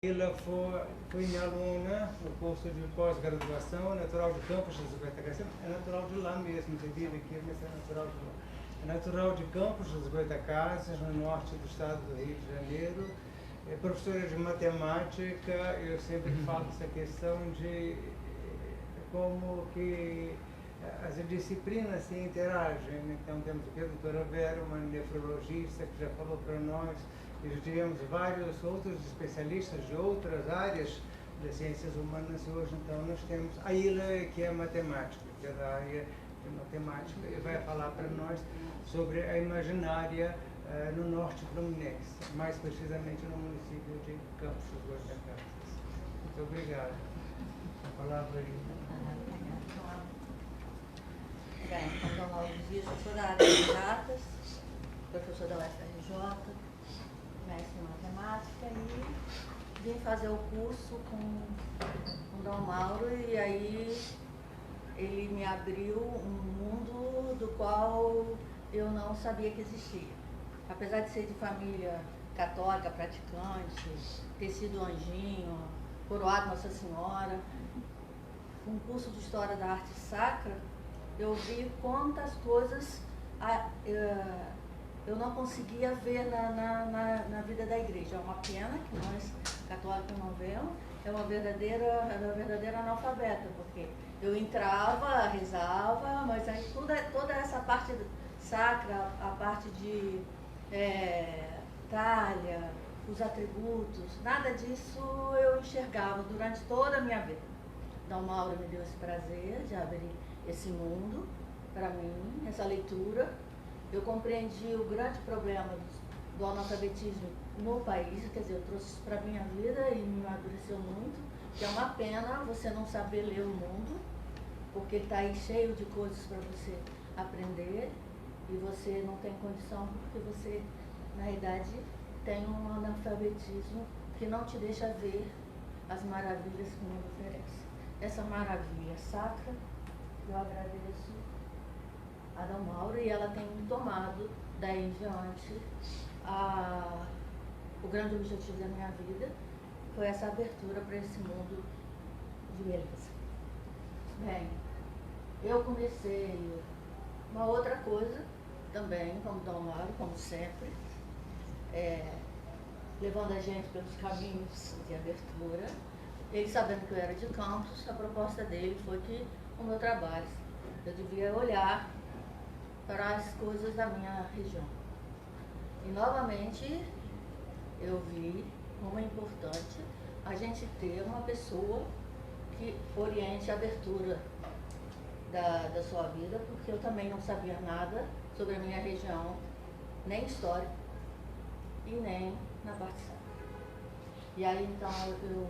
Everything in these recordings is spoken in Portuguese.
Ela foi em Aluna, no curso de pós-graduação, natural de Campos dos Goitacazes. É natural de lá mesmo, você vive aqui, mas é natural de lá. É natural de Campos dos Goitacazes, no norte do estado do Rio de Janeiro. É professora de matemática. Eu sempre falo essa questão de como que as disciplinas se interagem. Então temos aqui a doutora Vera, uma nefrologista, que já falou para nós. E já tivemos vários outros especialistas de outras áreas das ciências humanas e hoje então nós temos a Ilha, que é matemática, que é da área de matemática, e vai falar para nós sobre a imaginária no norte fluminense, mais precisamente no município de Campos dos Goitacazes. Muito obrigado. A palavra aí. Bem, então, Dona Luzia, sou da área de exatas, professor da UFRJ, mestre em matemática, e vim fazer o curso com o Dom Mauro, e aí ele me abriu um mundo do qual eu não sabia que existia. Apesar de ser de família católica, praticante, ter sido anjinho, coroado Nossa Senhora, um curso de História da Arte Sacra, eu vi quantas coisas eu não conseguia ver na vida da igreja. É uma pena que nós, católicos, não vemos. É uma verdadeira analfabeta, porque eu entrava, rezava, mas aí toda essa parte sacra, a parte de talha, os atributos, nada disso eu enxergava durante toda a minha vida. Dom Mauro me deu esse prazer de abrir esse mundo para mim, essa leitura. Eu compreendi o grande problema do analfabetismo no país, quer dizer, eu trouxe isso para a minha vida e me amadureceu muito, que é uma pena você não saber ler o mundo, porque ele está aí cheio de coisas para você aprender e você não tem condição porque você, na realidade, tem um analfabetismo que não te deixa ver as maravilhas que o mundo oferece. Essa maravilha sacra, eu agradeço a Dom Mauro, e ela tem tomado daí em diante o grande objetivo da minha vida, foi essa abertura para esse mundo de beleza. Bem, eu comecei uma outra coisa também, como Dom Mauro, como sempre, levando a gente pelos caminhos de abertura. Ele, sabendo que eu era de Campos, a proposta dele foi que o meu trabalho, eu devia olhar para as coisas da minha região. E novamente eu vi como é importante a gente ter uma pessoa que oriente a abertura da sua vida, porque eu também não sabia nada sobre a minha região, nem história e nem na parte sacra. E aí então eu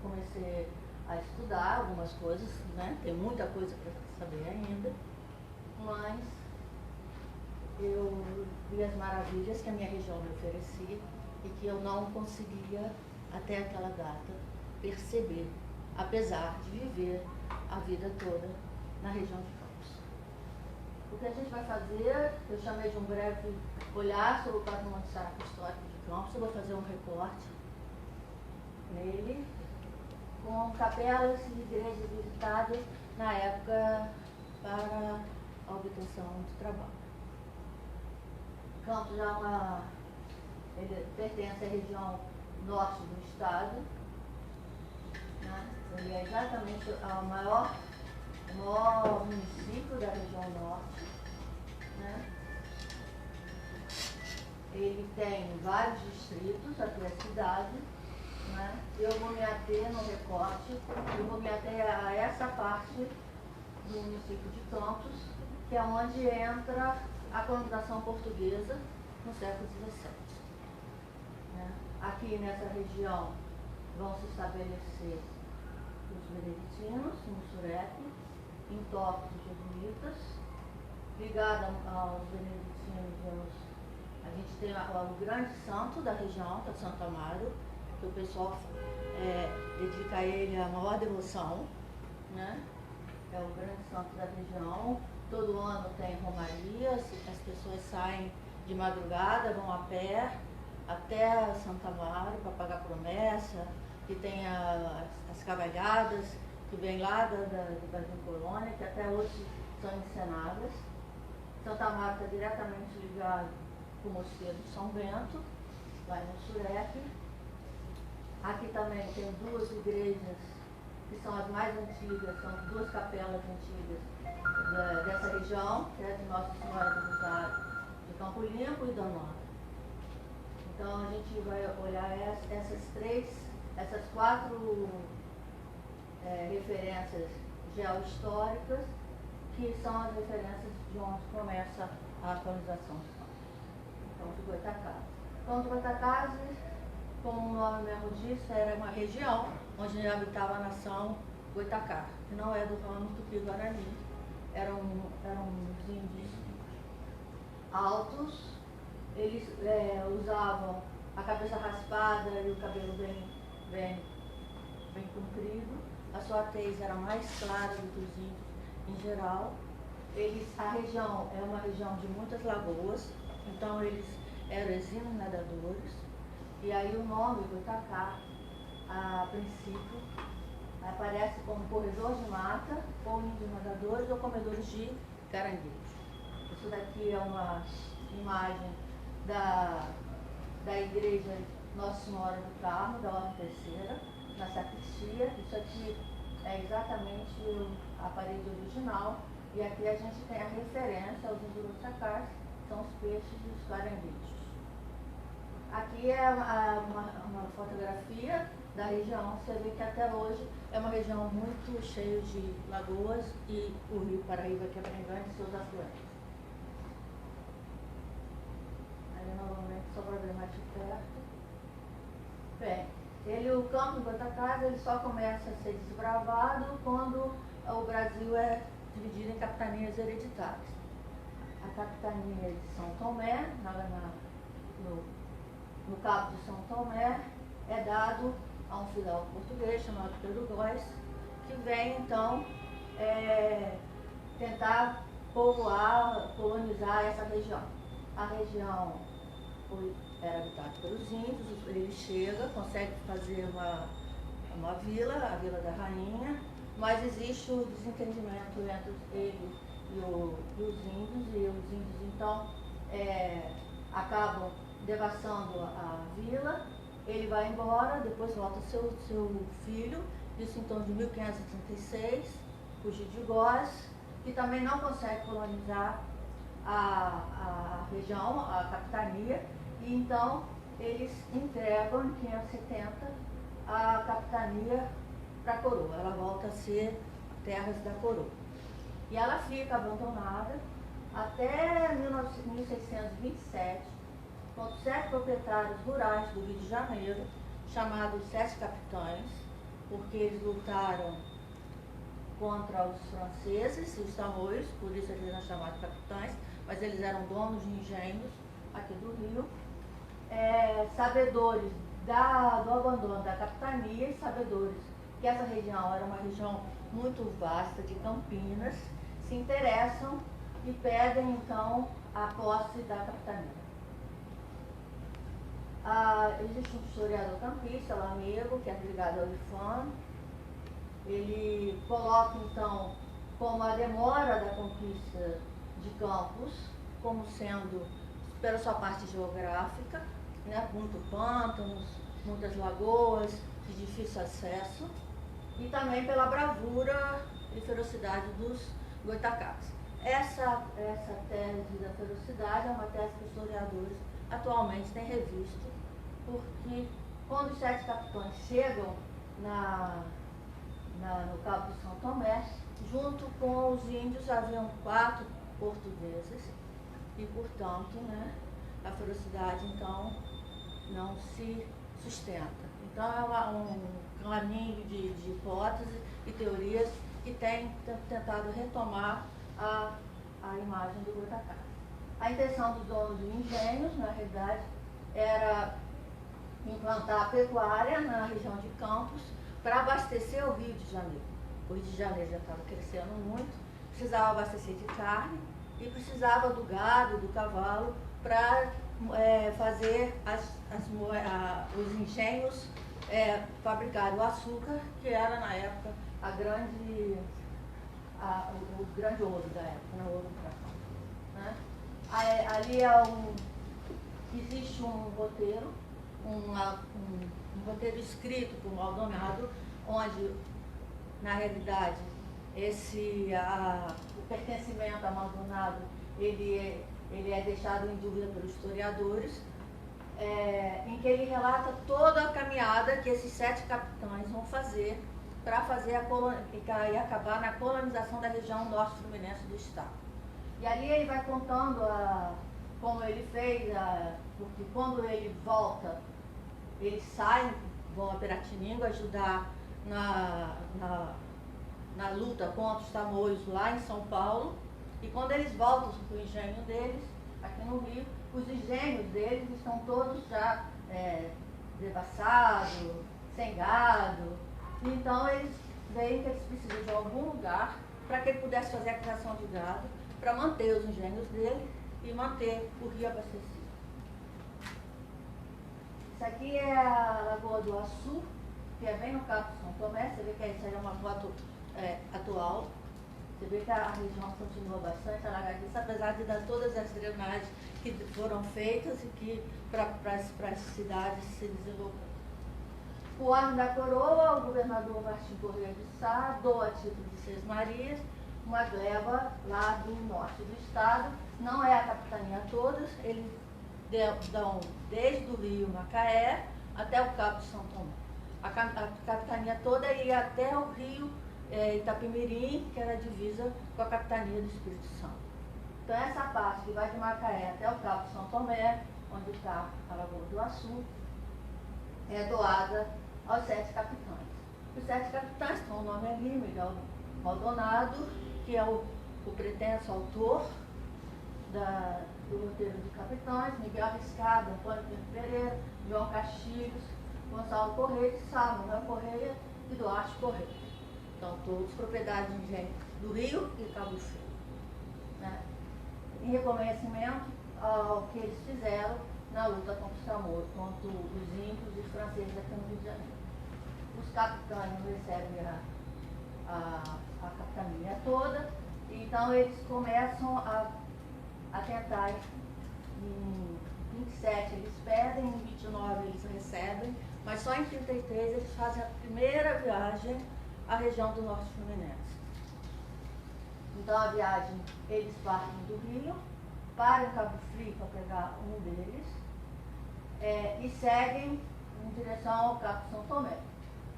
comecei a estudar algumas coisas, né? Tem muita coisa para saber ainda, mas eu vi as maravilhas que a minha região me oferecia e que eu não conseguia, até aquela data, perceber, apesar de viver a vida toda na região de Campos. O que a gente vai fazer, eu chamei de um breve olhar sobre o patrimônio sacro histórico de Campos. Eu vou fazer um recorte nele, com capelas e igrejas visitadas na época para a obtenção de trabalho. Campos ele pertence à região norte do estado, né? Ele é exatamente o maior município da região norte, né? Ele tem vários distritos, aqui é a cidade, né? Eu vou me ater no recorte, eu vou me ater a essa parte do município de Campos, que é onde entra a colonização portuguesa no século XVII. Né? Aqui nessa região vão se estabelecer os beneditinos, no Surete, em toque dos jesuítas, ligado aos beneditinos, a gente tem o grande santo da região, que é o Santo Amaro, que o pessoal dedica a ele a maior devoção, né? É o grande santo da região. Todo ano tem romarias, as pessoas saem de madrugada, vão a pé até Santa Amaro para pagar promessa, que tem as cavalhadas que vem lá do Brasil Colônia, que até hoje são encenadas. Santa Amaro está diretamente ligado com o Mosteiro de São Bento, lá no Surepe. Aqui também tem duas igrejas que são as mais antigas, são duas capelas antigas dessa região, que é de Nossa Senhora do Rosário, de Campo Limpo e Donora. Então a gente vai olhar essas quatro referências geohistóricas, que são as referências de onde começa a colonização de Campos. Então, de Goitacazes. Então, de Goitacazes, como o nome mesmo disse, era uma região onde habitava a nação Goitacá, que não é do ramo Tupi-Guarani. Eram índios altos, eles usavam a cabeça raspada e o cabelo bem comprido. A sua tez era mais clara do que os índios em geral. A região é uma região de muitas lagoas, então eles eram exímios nadadores. E aí o nome Goitacá, a princípio, aparece como corredor de mata, ou índios nadadores, ou comedores de caranguejos. Isso daqui é uma imagem da igreja Nossa Senhora do Carmo, da Ordem Terceira, na sacristia. Isso aqui é exatamente a parede original, e aqui a gente tem a referência aos Goitacás, que são os peixes e os caranguejos. Aqui é uma fotografia da região. Você vê que até hoje é uma região muito cheia de lagoas, e o rio Paraíba, que é bem grande, e seus afluentes. Aí novamente, só para ver mais de perto. Bem, o campo de Goitacazes, ele só começa a ser desbravado quando o Brasil é dividido em capitanias hereditárias. A capitania de São Tomé, no Cabo de São Tomé, é dado a um fidalgo português chamado Pedro Góes, que vem então tentar colonizar essa região. A região era habitada pelos índios, ele chega, consegue fazer uma vila, a Vila da Rainha, mas existe o desentendimento entre ele e os índios, e os índios então acabam devassando a vila. Ele vai embora, depois volta seu filho, isso em torno de 1536, o Gide de Góes, que também não consegue colonizar a região, a capitania, e então eles entregam em 1570 a capitania para a coroa. Ela volta a ser terras da coroa. E ela fica abandonada até 1627, com 7 proprietários rurais do Rio de Janeiro, chamados 7 capitães, porque eles lutaram contra os franceses e os tamoios, por isso eles eram chamados capitães, mas eles eram donos de engenhos aqui do Rio, sabedores do abandono da capitania, e sabedores que essa região era uma região muito vasta de campinas, se interessam e pedem então a posse da capitania. Existe um historiador campista, Lamego, que é ligado ao IFAM. Ele coloca então como a demora da conquista de Campos como sendo pela sua parte geográfica, né, muito pântanos, muitas lagoas de difícil acesso, e também pela bravura e ferocidade dos Goitacás. Essa tese da ferocidade é uma tese que os historiadores atualmente têm revisto, porque quando os 7 capitães chegam no Cabo de São Tomé, junto com os índios haviam 4 portugueses, e portanto, né, a ferocidade então não se sustenta. Então é um caminho de hipóteses e teorias que tem tentado retomar a imagem do Goitacá. A intenção dos donos de engenhos, na realidade, era implantar a pecuária na região de Campos para abastecer o Rio de Janeiro. O Rio de Janeiro já estava crescendo muito, precisava abastecer de carne e precisava do gado, do cavalo, para fazer os engenhos fabricarem o açúcar, que era na época o grande ouro da época, né? Ouro pra cá, né? Ali existe um roteiro, um roteiro escrito por Maldonado, onde, na realidade, o pertencimento a Maldonado, ele é deixado em dúvida pelos historiadores, em que ele relata toda a caminhada que esses 7 capitães vão fazer para fazer e acabar na colonização da região norte fluminense do estado. E ali ele vai contando como ele fez, porque quando ele volta, eles saem, vão a Piratininga ajudar na luta contra os tamoios lá em São Paulo, e quando eles voltam para o engenho deles, aqui no Rio, os engenhos deles estão todos já devassados, sem gado. Então eles veem que eles precisam de algum lugar para que ele pudesse fazer a criação de gado, para manter os engenhos dele e manter o rio abastecido. Isso aqui é a Lagoa do Açu, que é bem no Cabo São Tomé. Você vê que isso aí é uma foto atual. Você vê que a região continua bastante alagadiça, apesar de todas as drenagens que foram feitas e que para as cidades se desenvolveram. O Arno da Coroa, o governador Martim Correia de Sá doa a título de Seis Marias uma gleba lá do norte do estado. Não é a capitania toda, eles dão desde o rio Macaé até o Cabo de São Tomé. A capitania toda ia até o rio Itapemirim, que era a divisa com a capitania do Espírito Santo. Então essa parte que vai de Macaé até o Cabo de São Tomé, onde está a Lagoa do Açu, é doada aos 7 capitães. Os 7 capitães estão o nome ali: Miguel Maldonado, que é o pretenso autor do roteiro de capitães, Miguel Arriscado, Antônio Pinto Pereira, João Castilhos, Gonçalo Correia de Sá, Manuel Correia e Duarte Correia. Então, todos propriedades de engenho do Rio e Cabo Frio, né? Em reconhecimento ao que eles fizeram na luta contra os tamoios, contra os índios e os franceses aqui no Rio de Janeiro. Os capitães recebem a capitania toda, então eles começam a tentar. Em 27 eles pedem, em 29 eles recebem, mas só em 33 eles fazem a primeira viagem à região do norte fluminense. Então a viagem, eles partem do Rio, param em Cabo Frio para pegar um deles, e seguem em direção ao Cabo São Tomé.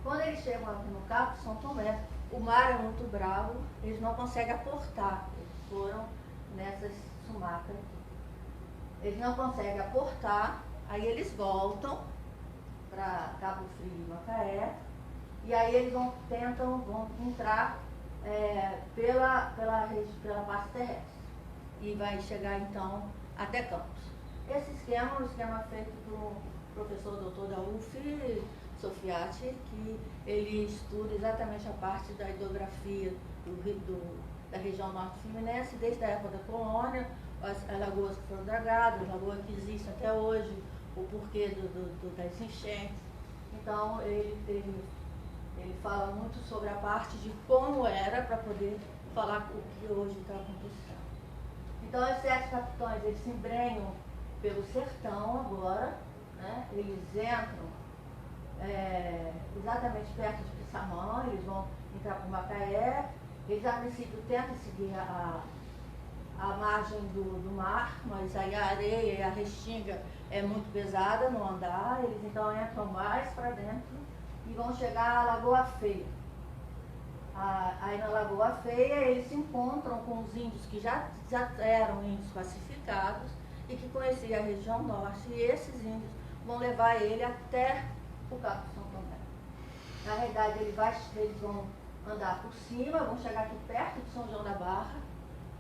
Quando eles chegam aqui no Cabo São Tomé, o mar é muito bravo, eles não conseguem aportar. Eles foram nessas sumacas aqui. Eles não conseguem aportar, aí eles voltam para Cabo Frio e Macaé, e aí eles vão entrar pela parte terrestre, e vai chegar então até Campos. Esse esquema é um esquema feito pelo professor doutor da UF, Sofiati, que ele estuda exatamente a parte da hidrografia da região norte fluminense, desde a época da colônia, as lagoas que foram dragadas, as lagoas que existem até hoje, o porquê das enchentes. Então, ele fala muito sobre a parte de como era, para poder falar o que hoje está acontecendo. Então, os 7 capitães, eles se embrenham pelo sertão agora, né? Eles entram exatamente perto de Pissamã, eles vão entrar para o Macaé. Eles, a princípio, tentam seguir a margem do mar, mas aí a areia e a restinga é muito pesada no andar. Eles então entram mais para dentro e vão chegar à Lagoa Feia. Aí na Lagoa Feia eles se encontram com os índios que já eram índios pacificados e que conheciam a região norte, e esses índios vão levar ele até o Cabo São Tomé. Na realidade eles vão andar por cima, vão chegar aqui perto de São João da Barra,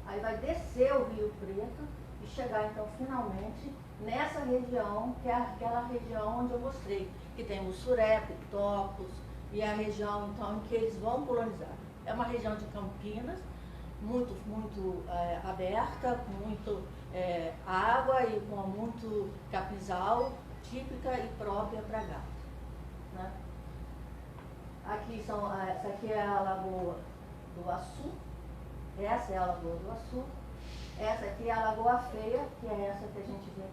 aí vai descer o Rio Preto e chegar então finalmente nessa região, que é aquela região onde eu mostrei, que tem Mussuré, Pitocos, e a região então em que eles vão colonizar. É uma região de Campinas, muito aberta, com água e com muito capinzal, típica e própria para gato. Né? Essa aqui é a Lagoa do Açu, essa é a Lagoa do Açu, essa aqui é a Lagoa Feia, que é essa que a gente vê.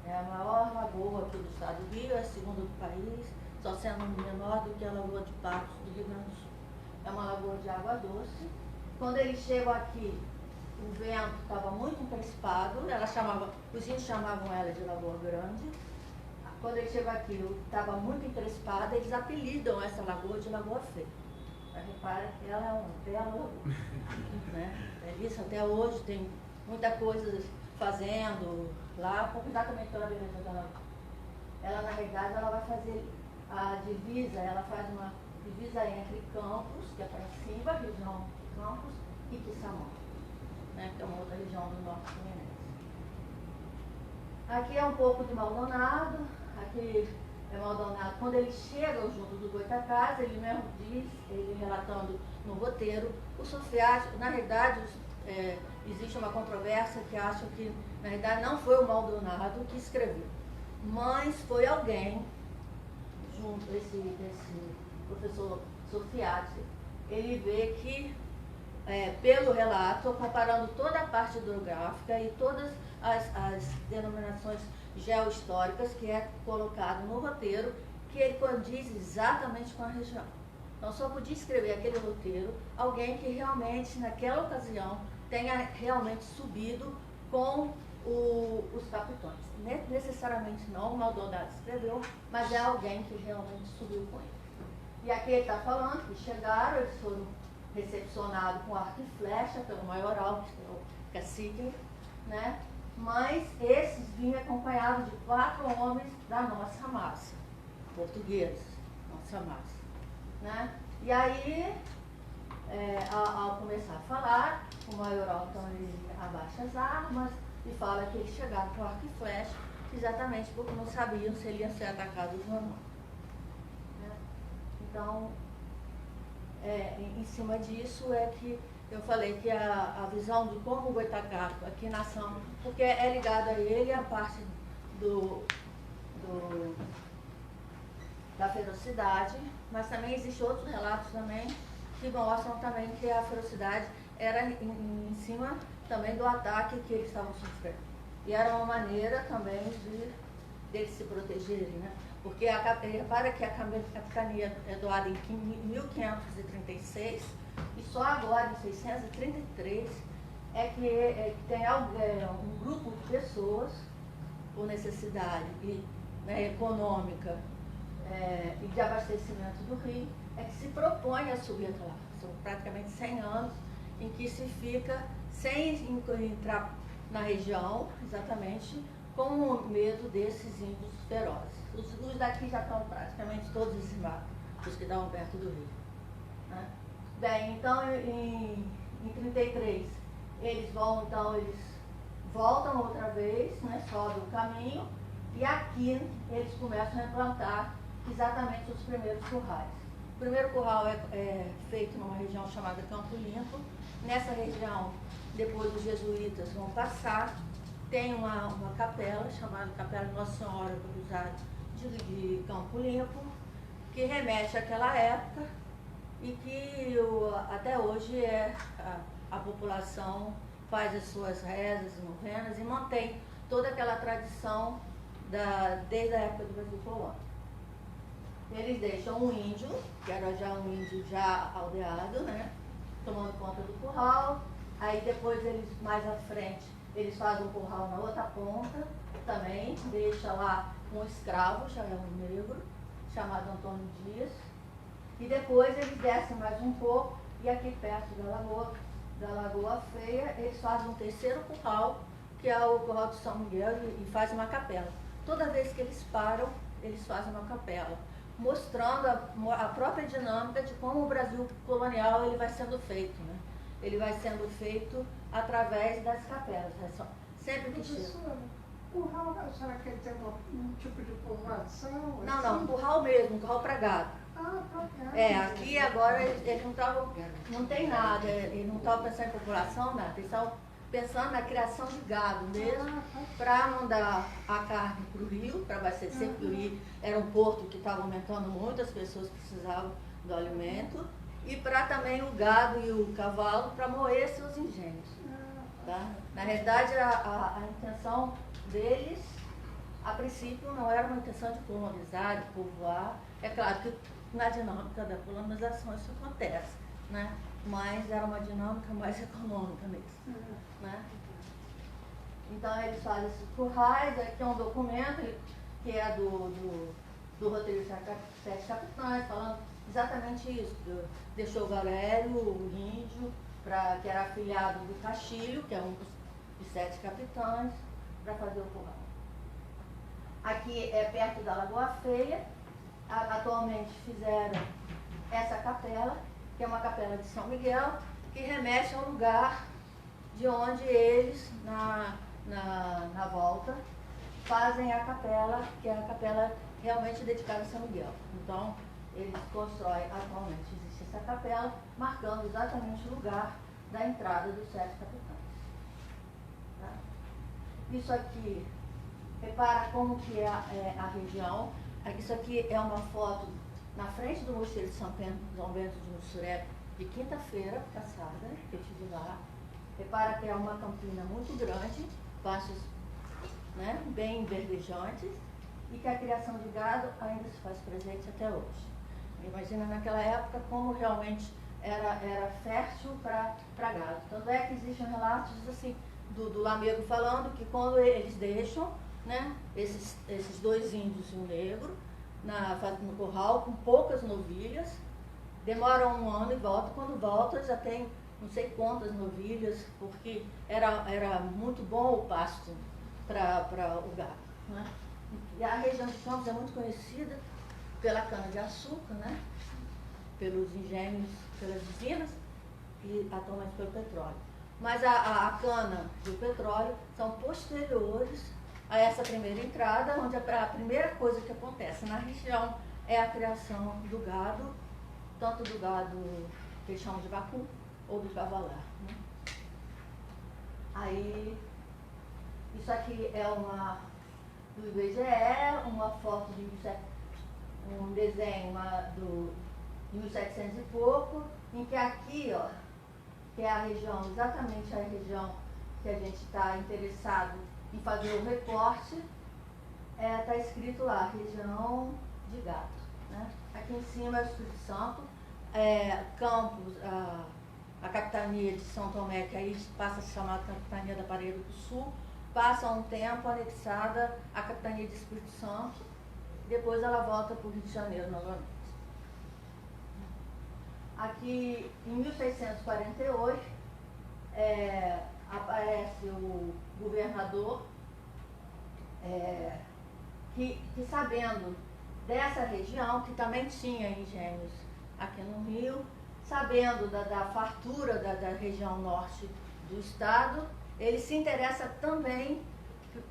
É a maior lagoa aqui do estado do Rio, é a segunda do país, só sendo menor do que a Lagoa de Patos do Rio Grande do Sul. É uma lagoa de água doce. Quando eles chegam aqui, o vento estava muito encrespado, os índios chamavam ela de Lagoa Grande. Quando eles chegam aqui, estava muito encrespada, eles apelidam essa lagoa de Lagoa Feia. Mas repara que ela é uma bela lagoa. Né? É isso, até hoje tem muita coisa fazendo lá, exatamente pela beleza da lagoa. Ela, na realidade, ela vai fazer a divisa, ela faz uma divisa entre Campos, que é para cima, região de Campos, e Quissamã, né, que é uma outra região do norte fluminense. Aqui é um pouco de Maldonado, aqui é Maldonado. Quando ele chega junto do Goitacazes, ele mesmo diz, ele relatando no roteiro, o Sofiati, na realidade, existe uma controvérsia que acha que, na realidade, não foi o Maldonado que escreveu, mas foi alguém, junto esse professor Sofiati, ele vê que, pelo relato, comparando toda a parte hidrográfica e todas as denominações geohistóricas que é colocado no roteiro, que ele condiz exatamente com a região. Então, só podia escrever aquele roteiro alguém que realmente, naquela ocasião, tenha realmente subido com os capitães. Necessariamente não, o Maldonado escreveu, mas é alguém que realmente subiu com ele. E aqui ele está falando que chegaram, eles foram recepcionados com arco e flecha pelo maioral, que é o cacique, né? Mas esses vinham acompanhados de 4 homens da nossa massa, portugueses, nossa massa. Né? E aí, ao começar a falar, o maioral então ele abaixa as armas e fala que eles chegaram com arco e flecha, exatamente porque não sabiam se ele ia ser atacado ou não. Né? Então, em cima disso é que eu falei que a visão de como o Goitacazes aqui na ação, porque é ligado a ele a parte da ferocidade, mas também existem outros relatos também que mostram também que a ferocidade era em cima também do ataque que eles estavam sofrendo. E era uma maneira também deles se protegerem, né? Porque repara que a capitania é doada em 1536 e só agora, em 633, é que tem um grupo de pessoas, por necessidade econômica e de abastecimento do rio, é que se propõe a subir até lá. São praticamente 100 anos em que se fica sem entrar na região, exatamente, com o medo desses índios ferozes. Os daqui já estão praticamente todos dizimados, os que estavam perto do rio. Né? Bem, então, em 33, eles voltam outra vez, né, sobem o caminho, e aqui eles começam a implantar exatamente os primeiros currais. O primeiro curral é feito numa região chamada Campo Limpo. Nessa região, depois os jesuítas vão passar, tem uma capela chamada Capela de Nossa Senhora do Rosário de Campo Limpo, que remete àquela época e que até hoje a população faz as suas rezas e novenas e mantém toda aquela tradição desde a época do Brasil colônia. Eles deixam um índio, que era já um índio já aldeado, né, tomando conta do curral. Aí depois eles, mais à frente, eles fazem um curral na outra ponta também, deixa lá um escravo, já é um negro, chamado Antônio Dias. E depois eles descem mais um pouco e aqui perto da Lagoa Feia, eles fazem um terceiro curral, que é o curral de São Miguel, e fazem uma capela. Toda vez que eles param, eles fazem uma capela, mostrando a própria dinâmica de como o Brasil colonial ele vai sendo feito, né? Ele vai sendo feito através das capelas, né? Sempre que chega. Curral, a senhora quer dizer um tipo de povoação? Não, assim? não, curral mesmo, curral para gado. Ah, para gado. Aqui agora eles não estavam, não tem nada, eles não estavam pensando em população, nada, eles estavam pensando na criação de gado mesmo, para mandar a carne para o rio, para abastecer, porque o rio era um porto que estava aumentando muito, as pessoas precisavam do alimento, e para também o gado e o cavalo para moer seus engenhos. Tá? Na realidade, a intenção deles, a princípio, não era uma intenção de colonizar, de povoar. É claro que na dinâmica da colonização isso acontece, né? Mas era uma dinâmica mais econômica mesmo. Né? Então eles fazem esses currais, aqui é um documento que é do roteiro Sete Capitães, falando exatamente isso. Deixou o Valério, o índio, que era afilhado do Castilho, que é um dos 7 capitães, para fazer o curral. Aqui é perto da Lagoa Feia. Atualmente fizeram essa capela, que é uma capela de São Miguel, que remete ao lugar de onde eles, na volta, fazem a capela, que é a capela realmente dedicada a São Miguel. Então, eles constroem, atualmente existe essa capela, marcando exatamente o lugar da entrada dos 7 capitães. Tá? Isso aqui, repara como que é a região. Isso aqui é uma foto na frente do Mosteiro de São Bento de Mussuré, de quinta-feira passada, que eu estive lá. Repara que é uma campina muito grande, pastos, né, bem verdejantes, e que a criação de gado ainda se faz presente até hoje. Imagina naquela época como realmente era fértil para gado. Tanto é que existem relatos assim, do Lamego falando que quando eles deixam, né, esses 2 índios e um negro no curral com poucas novilhas, demoram 1 ano e voltam. Quando voltam já tem não sei quantas novilhas, porque era muito bom o pasto para o gado. Né? E a região de Campos é muito conhecida pela cana-de-açúcar, né? Pelos engenhos, pelas usinas e atualmente pelo petróleo. Mas a cana e o petróleo são posteriores a essa primeira entrada, onde a primeira coisa que acontece na região é a criação do gado, tanto do gado que eles chamam de vacum ou do cavalar. Né? Aí, isso aqui é do IBGE, uma foto de um desenho de 1700 e pouco, em que aqui, ó, que é a região, exatamente a região que a gente está interessado em fazer o recorte, está escrito lá, região de gado. Né? Aqui em cima é o Espírito Santo, Campos, a capitania de São Tomé, que aí passa a se chamar capitania da Paraíba do Sul, passa um tempo anexada à capitania de Espírito Santo, depois ela volta para o Rio de Janeiro novamente. Aqui, em 1648, aparece o governador que sabendo dessa região, que também tinha engenhos aqui no Rio, sabendo da fartura da região norte do estado, ele se interessa também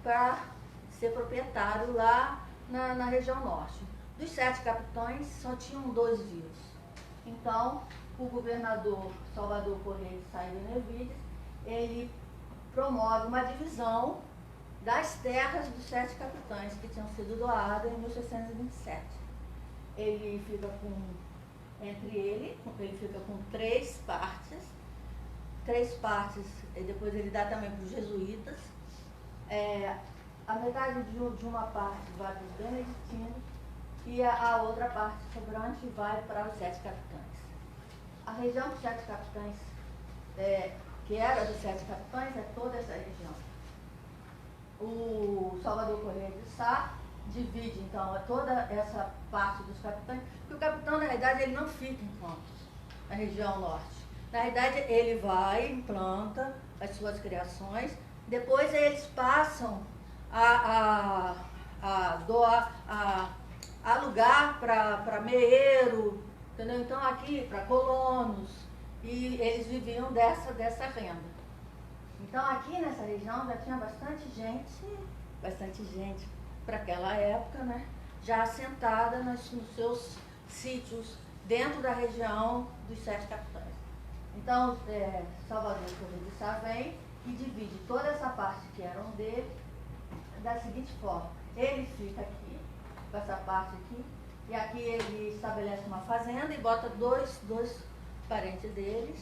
para ser proprietário lá na região norte. Dos 7 capitães, só tinham 2 vivos. Então, o governador Salvador Correia de Sá e Benevides, ele promove uma divisão das terras dos 7 capitães que tinham sido doadas em 1627. Ele fica ele fica com 3 partes, e depois ele dá também para os jesuítas. A metade de uma parte vai para os beneditinos e a outra parte sobrante vai para os 7 capitães. A região dos 7 capitães, que era dos 7 capitães, é toda essa região. O Salvador Correia de Sá divide, então, toda essa parte dos capitães, porque o capitão, na realidade, ele não fica em Campos, na região norte. Na realidade, ele vai, implanta as suas criações, depois eles passam a alugar para meeiro, entendeu? Então, aqui, para colonos, e eles viviam dessa renda. Então, aqui nessa região já tinha bastante gente para aquela época, né? Já assentada nos seus sítios dentro da região dos 7 capitães. Então, Salvador Correia de Sá vem que divide toda essa parte que era dele da seguinte forma. Ele fica aqui, com essa parte aqui, e aqui ele estabelece uma fazenda e bota dois parentes deles,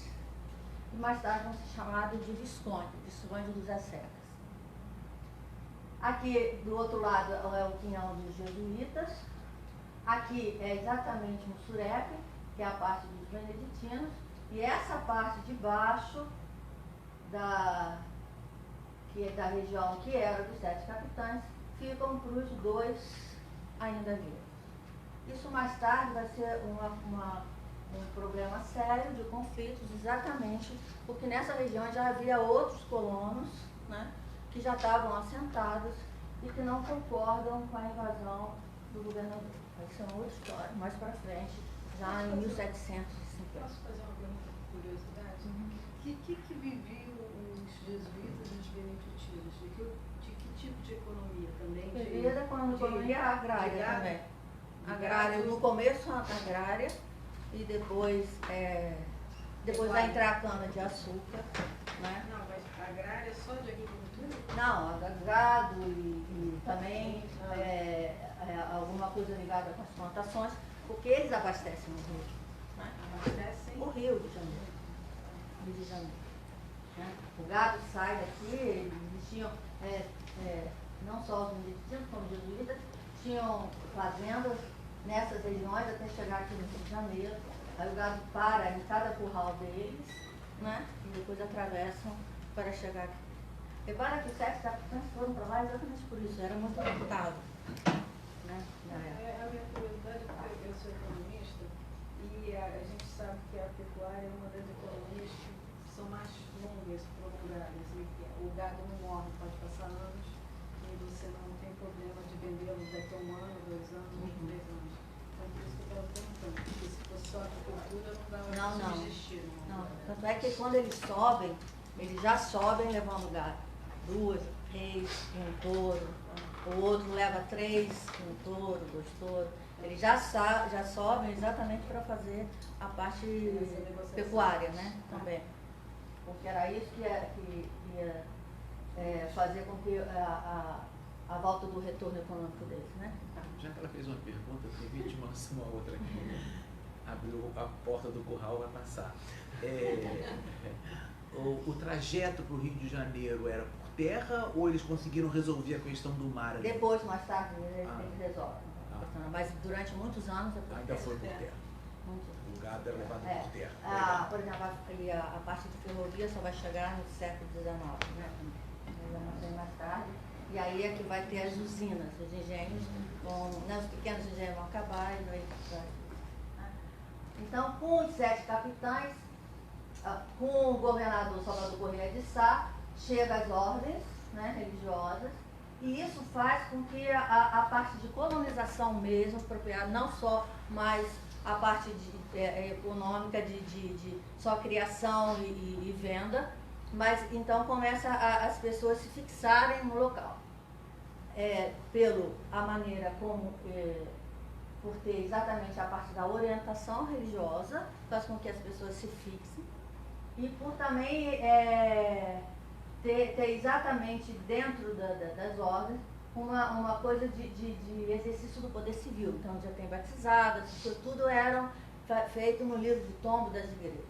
e mais tarde vão ser chamados de Visconde dos José Serras. Aqui do outro lado é o quinhão dos jesuítas, aqui é exatamente um surepe, que é a parte dos beneditinos, e essa parte de baixo que é da região que era dos 7 capitães, ficam para os 2 ainda vivos. Isso mais tarde vai ser um problema sério de conflitos, exatamente porque nessa região já havia outros colonos, né, que já estavam assentados e que não concordam com a invasão do governador. Vai ser uma outra história, mais para frente, já em 1750. Posso fazer uma pergunta por curiosidade? Que viviam os jesuítas e os beneditinos? De que tipo de economia também? Vivida com economia agrária também. Agrária, no começo agrária e depois vai entrar a cana de açúcar, né? Não, mas agrária só de agricultura? Não, gado e também alguma coisa ligada com as plantações, porque eles abastecem o rio, né? Abastecem O Rio de Janeiro. Rio de Janeiro, né? O gado sai daqui, eles tinham, não só os beneditinos, como os jesuítas, tinham fazendas nessas regiões até chegar aqui no Rio de Janeiro. Aí o gado para em cada curral deles, né? E depois atravessam para chegar aqui. Repara que os 7 capitães foram para lá exatamente por isso, era muito deputado, né? A minha curiosidade é porque eu sou economista e a gente sabe que a pecuária é uma das economias que são mais longas, prolongadas, e o gado não morre, pode passar anos e você não tem problema de vendê-lo daqui a 1 ano, 2 anos, 3 anos. Então por isso que eu estava perguntando, porque se fosse só agricultura não dava para subsistir. Não. Tanto é que quando eles já sobem levando gado. 2, 3, um touro, o outro leva 3, um touro, 2 touros. Eles já sobem exatamente para fazer a parte pecuária, né? Também. Porque era isso que ia fazer com que a volta do retorno econômico deles, né? Já que ela fez uma pergunta, tem 20 uma outra aqui. Abriu a porta do curral, vai passar. O trajeto para o Rio de Janeiro era por terra ou eles conseguiram resolver a questão do mar ali? Depois, mais tarde, eles resolvem. Mas durante muitos anos é por terra. Ainda foi por terra. O gado era levado por terra. Por exemplo, a parte de ferrovia só vai chegar no século XIX, né? Mais tarde. E aí é que vai ter as usinas, os engenhos, os pequenos engenhos vão acabar e aí vai. Então, com os 7 capitães, com o governador Salvador Correia de Sá, chega as ordens, né, religiosas, e isso faz com que a parte de colonização mesmo, apropriada, não só mais a parte econômica de só criação e venda, mas então começa as pessoas se fixarem no local. A maneira como, por ter exatamente a parte da orientação religiosa, faz com que as pessoas se fixem, e por também ter exatamente dentro das ordens uma coisa de exercício do poder civil. Então já tem batizadas, isso tudo era feito no livro de tombo das igrejas,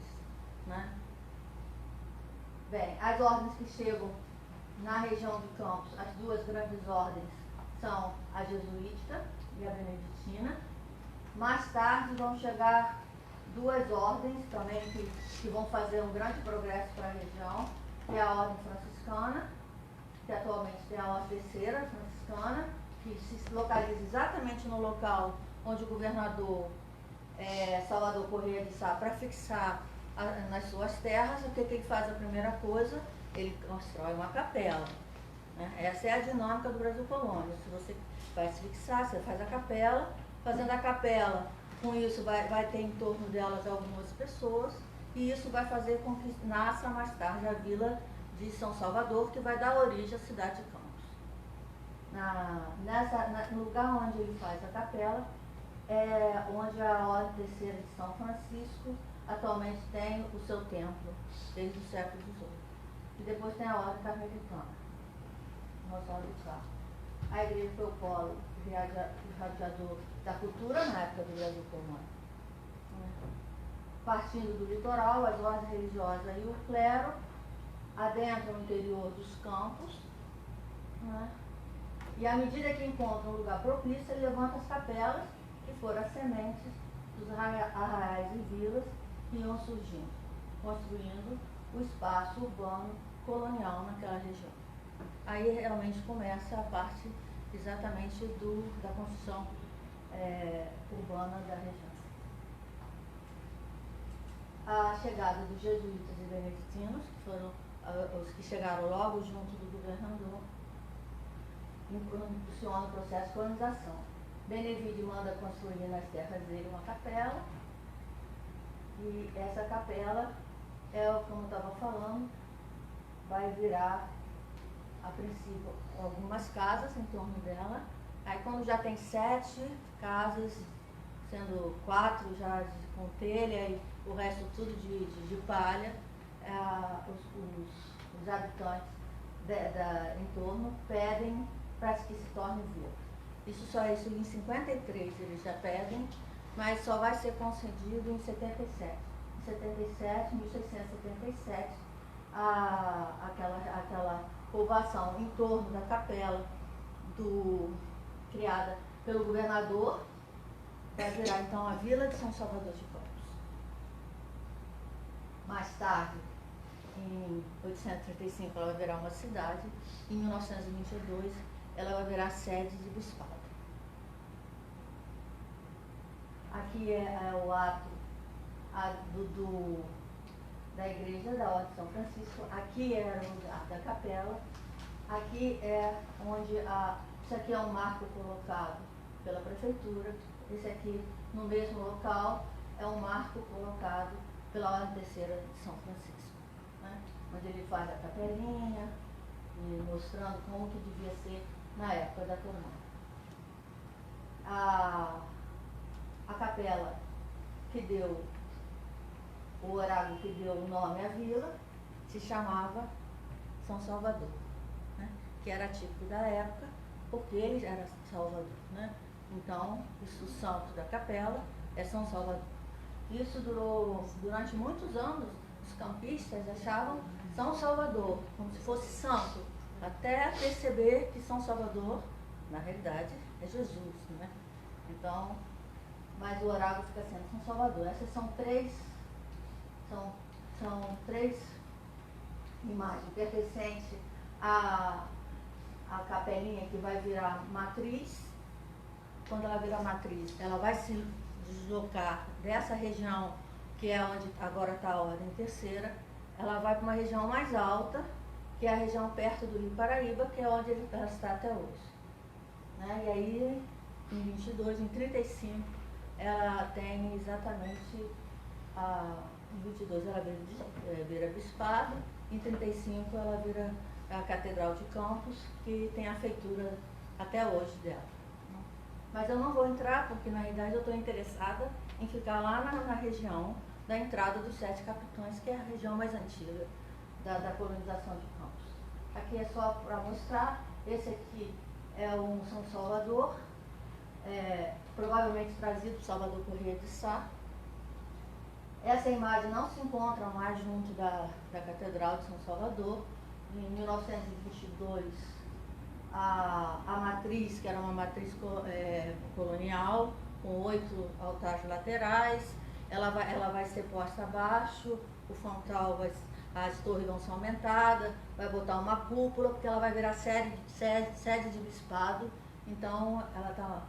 né? Bem, as ordens que chegam na região de Campos, as 2 grandes ordens são a jesuítica e a beneditina. Mais tarde vão chegar 2 ordens também que vão fazer um grande progresso para a região, que é a ordem franciscana, que atualmente tem a ordem terceira franciscana, que se localiza exatamente no local onde o governador Salvador Correia de Sá, para fixar nas suas terras, o que ele faz? A primeira coisa, ele constrói uma capela, né? Essa é a dinâmica do Brasil colônia. Se você vai se fixar, você faz a capela, fazendo a capela, com isso vai ter em torno delas algumas pessoas, e isso vai fazer com que nasça mais tarde a vila de São Salvador, que vai dar origem à cidade de Campos. No lugar onde ele faz a capela, é onde a Ordem Terceira de São Francisco atualmente tem o seu templo, desde o século XVIII. e depois tem a Ordem Carmelitana, Nossa Senhora do Carmo. A igreja foi o polo irradiador da cultura na época do Brasil Romano. Partindo do litoral, as ordens religiosas e o clero adentram o interior dos campos, né? E à medida que encontram um lugar propício, ele levanta as capelas, que foram as sementes dos arraiais e vilas que iam surgindo, construindo o espaço urbano colonial naquela região. Aí realmente começa a parte exatamente da construção urbana da região. A chegada dos jesuítas e beneditinos, que foram os que chegaram logo junto do governador, impulsiona o processo de colonização. Benevide manda construir nas terras dele uma capela, e essa capela como eu estava falando, vai virar, a princípio, algumas casas em torno dela. Aí quando já tem 7 casas, sendo 4 já com telha e o resto tudo de palha, os habitantes em torno pedem para que se torne vila. Isso em 53 eles já pedem, mas só vai ser concedido em 77. Em 1677, aquela povoação em torno da capela criada pelo governador vai virar então a Vila de São Salvador de Campos. Mais tarde, em 835, ela vai virar uma cidade. Em 1922, ela vai virar sede de bispado. Aqui é o ato da igreja da Ordem de São Francisco. Aqui era o lugar da capela. Aqui é onde isso aqui é um marco colocado pela prefeitura. Esse aqui, no mesmo local, é um marco colocado pela Ordem Terceira de São Francisco, né? Onde ele faz a capelinha, mostrando como que devia ser na época da coroa. A capela que deu, o oráculo que deu o nome à vila, se chamava São Salvador, né? Que era típico da época, porque ele era Salvador, né? Então, o santo da capela é São Salvador. Isso durou durante muitos anos. Os campistas achavam São Salvador como se fosse santo, até perceber que São Salvador, na realidade, é Jesus, né? Então, mas o oráculo fica sendo São Salvador. Essas são três imagens pertencentes à capelinha que vai virar matriz. Quando ela virar matriz, ela vai se deslocar dessa região, que é onde agora está a Ordem Terceira, ela vai para uma região mais alta, que é a região perto do Rio Paraíba, que é onde ela está até hoje, né? E aí, em 22, em 35, ela tem exatamente em 22 ela vira bispado, em 35 ela vira a Catedral de Campos, que tem a feitura até hoje dela. Mas eu não vou entrar, porque na realidade eu estou interessada em ficar lá na região da entrada dos 7 Capitões, que é a região mais antiga da colonização de Campos. Aqui é só para mostrar. Esse aqui é um São Salvador, provavelmente trazido do Salvador Corrêa de Sá. Essa imagem não se encontra mais junto da Catedral de São Salvador. Em 1922, a matriz, que era uma matriz colonial, com 8 altares laterais, ela vai ser posta abaixo, o frontal, as torres vão ser aumentadas, vai botar uma cúpula, porque ela vai virar sede de bispado. Então, ela está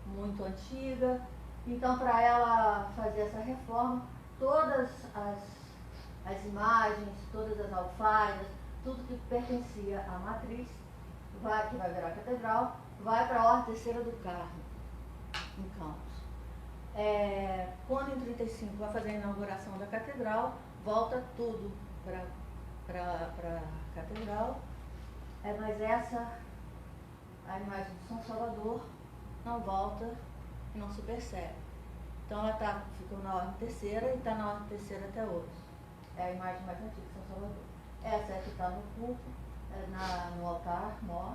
muito antiga. Então, para ela fazer essa reforma, todas as imagens, todas as alfaias, tudo que pertencia à matriz, que vai virar a catedral, vai para a Ordem Terceira do Carmo, em Campos. Quando em 35 vai fazer a inauguração da catedral, volta tudo para a catedral, mas a imagem de São Salvador, não volta e não se percebe. Então ela ficou na Ordem Terceira e está na Ordem Terceira até hoje. É a imagem mais antiga de São Salvador. Essa é que está no púlpito, no altar mor.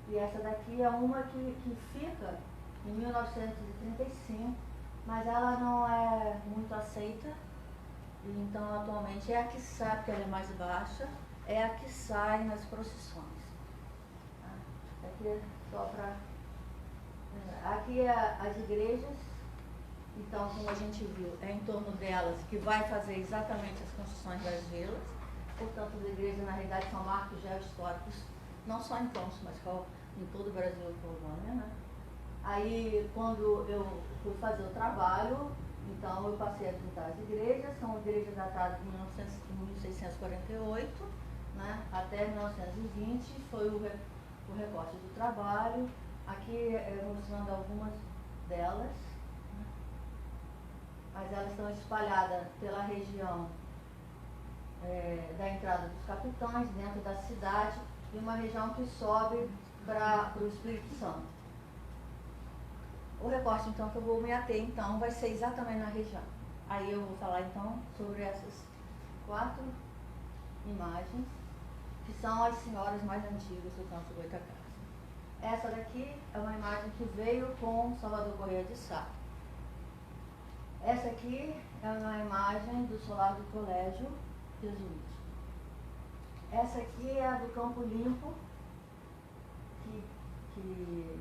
E essa daqui é uma que fica em 1935, mas ela não é muito aceita. E então, atualmente, é a que sai, porque ela é mais baixa, é a que sai nas procissões. Aqui é só para... Aqui é as igrejas. Então, como a gente viu, é em torno delas que vai fazer exatamente as construções das vilas. Portanto, as igrejas, na realidade, são marcos geohistóricos, não só em Campos, mas em todo o Brasil e Polônia, né? Aí, quando eu fui fazer o trabalho, então eu passei a visitar as igrejas. São igrejas datadas de 1648, né? Até 1920, foi o recorte do trabalho. Aqui eu mostrando algumas delas, né? Mas elas estão espalhadas pela região da entrada dos Capitães, dentro da cidade, e uma região que sobe para o Espírito Santo. O recorte, então, que eu vou me ater, então, vai ser exatamente na região. Aí eu vou falar, então, sobre essas 4 imagens, que são as senhoras mais antigas do Campo Goytacazes. Essa daqui é uma imagem que veio com Salvador Corrêa de Sá. Essa aqui é uma imagem do solar do Colégio Jesuíta. Essa aqui é a do Campo Limpo, que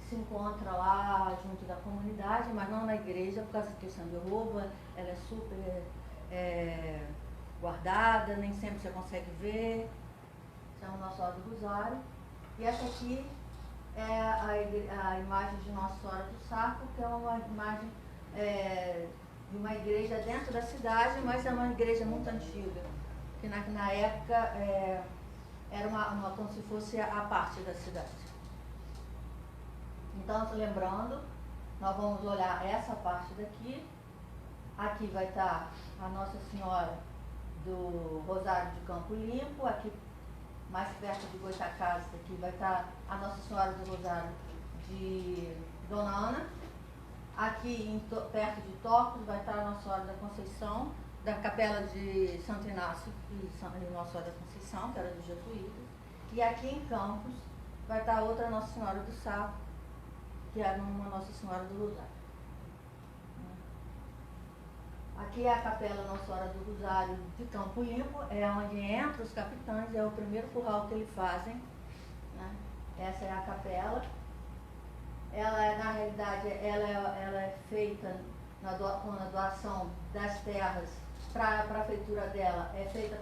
se encontra lá junto da comunidade, mas não na igreja, por causa da questão de roubo. Ela é super guardada, nem sempre você consegue ver. Esse é o Nossa Senhora do Rosário. E essa aqui é a imagem de Nossa Senhora do Saco, que é uma imagem de uma igreja dentro da cidade, mas é uma igreja muito antiga, que na época era como se fosse a parte da cidade. Então, lembrando, nós vamos olhar essa parte daqui. Aqui vai estar a Nossa Senhora do Rosário de Campo Limpo. Aqui, mais perto de Goytacazes, aqui vai estar a Nossa Senhora do Rosário de Dona Ana. Aqui, perto de Tocos, vai estar a Nossa Senhora da Conceição, da Capela de Santo Inácio e Nossa Senhora da Conceição, que era dos jesuítas. E aqui em Campos vai estar outra Nossa Senhora do Saco, que era uma Nossa Senhora do Rosário. Aqui é a Capela Nossa Senhora do Rosário de Campo Limpo, é onde entra os capitães, é o primeiro curral que eles fazem, né? Essa é a capela. Ela, na realidade, ela é feita com a doação das terras para a prefeitura dela, é feita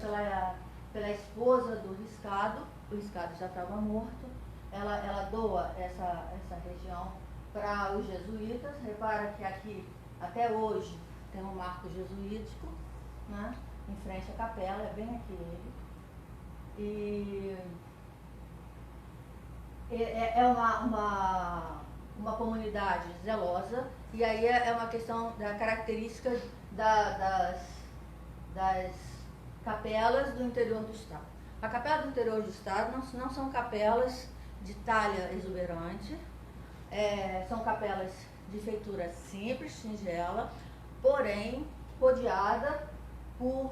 pela esposa do Riscado. O Riscado já estava morto. Ela doa essa região para os jesuítas. Repara que aqui, até hoje, tem um marco jesuítico, né, em frente à capela, é bem aqui ele. E é uma comunidade zelosa, e aí é uma questão da característica das capelas do interior do estado. A capela do interior do estado não são capelas de talha exuberante, são capelas de feitura simples, singela, porém rodeada por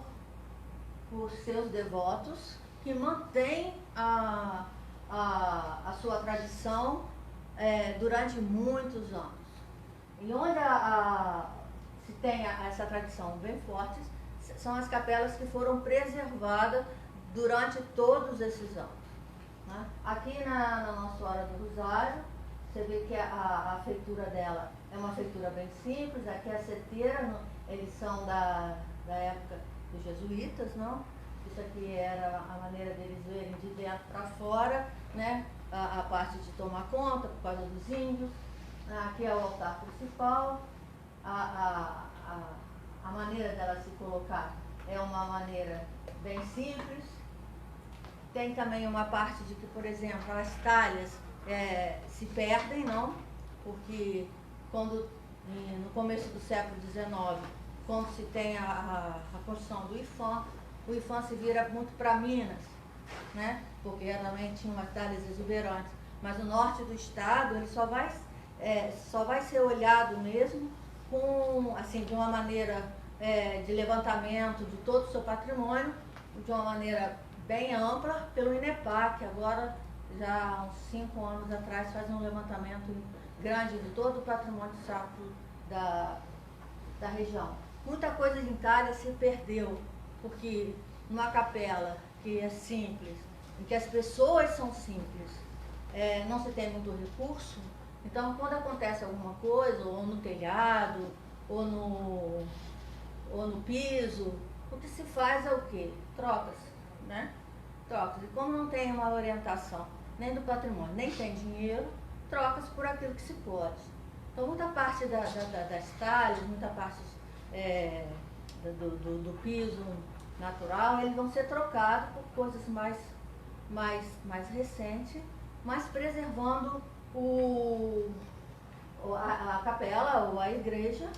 seus devotos, que mantêm a sua tradição durante muitos anos. E onde se tem essa tradição bem forte, são as capelas que foram preservadas durante todos esses anos, né? Aqui na Nossa Senhora do Rosário, você vê que a feitura dela é uma feitura bem simples. Aqui a seteira, eles são da época dos jesuítas, não? Isso aqui era a maneira deles verem de dentro para fora, né? A parte de tomar conta por causa dos índios. Aqui é o altar principal. A maneira dela se colocar é uma maneira bem simples. Tem também uma parte de que, por exemplo, as talhas se perdem, não? Porque no começo do século XIX, quando se tem a construção do IFAM, o IFAM se vira muito para Minas, né? Porque realmente tinha umas talhas exuberantes. Mas o norte do estado, ele só vai ser olhado mesmo de uma maneira de levantamento de todo o seu patrimônio, de uma maneira bem ampla, pelo INEPAC, que agora, já há uns 5 anos atrás, faz um levantamento grande de todo o patrimônio sacro da região. Muita coisa em Itália se perdeu, porque numa capela que é simples, em que as pessoas são simples, não se tem muito recurso, então quando acontece alguma coisa, ou no telhado, ou no piso, o que se faz é o quê? Trocas, né? Trocas. E como não tem uma orientação nem do patrimônio, nem tem dinheiro, trocas por aquilo que se pode. Então muita parte das talhas, muita parte do piso natural, eles vão ser trocados por coisas mais recentes, mas preservando a capela ou a igreja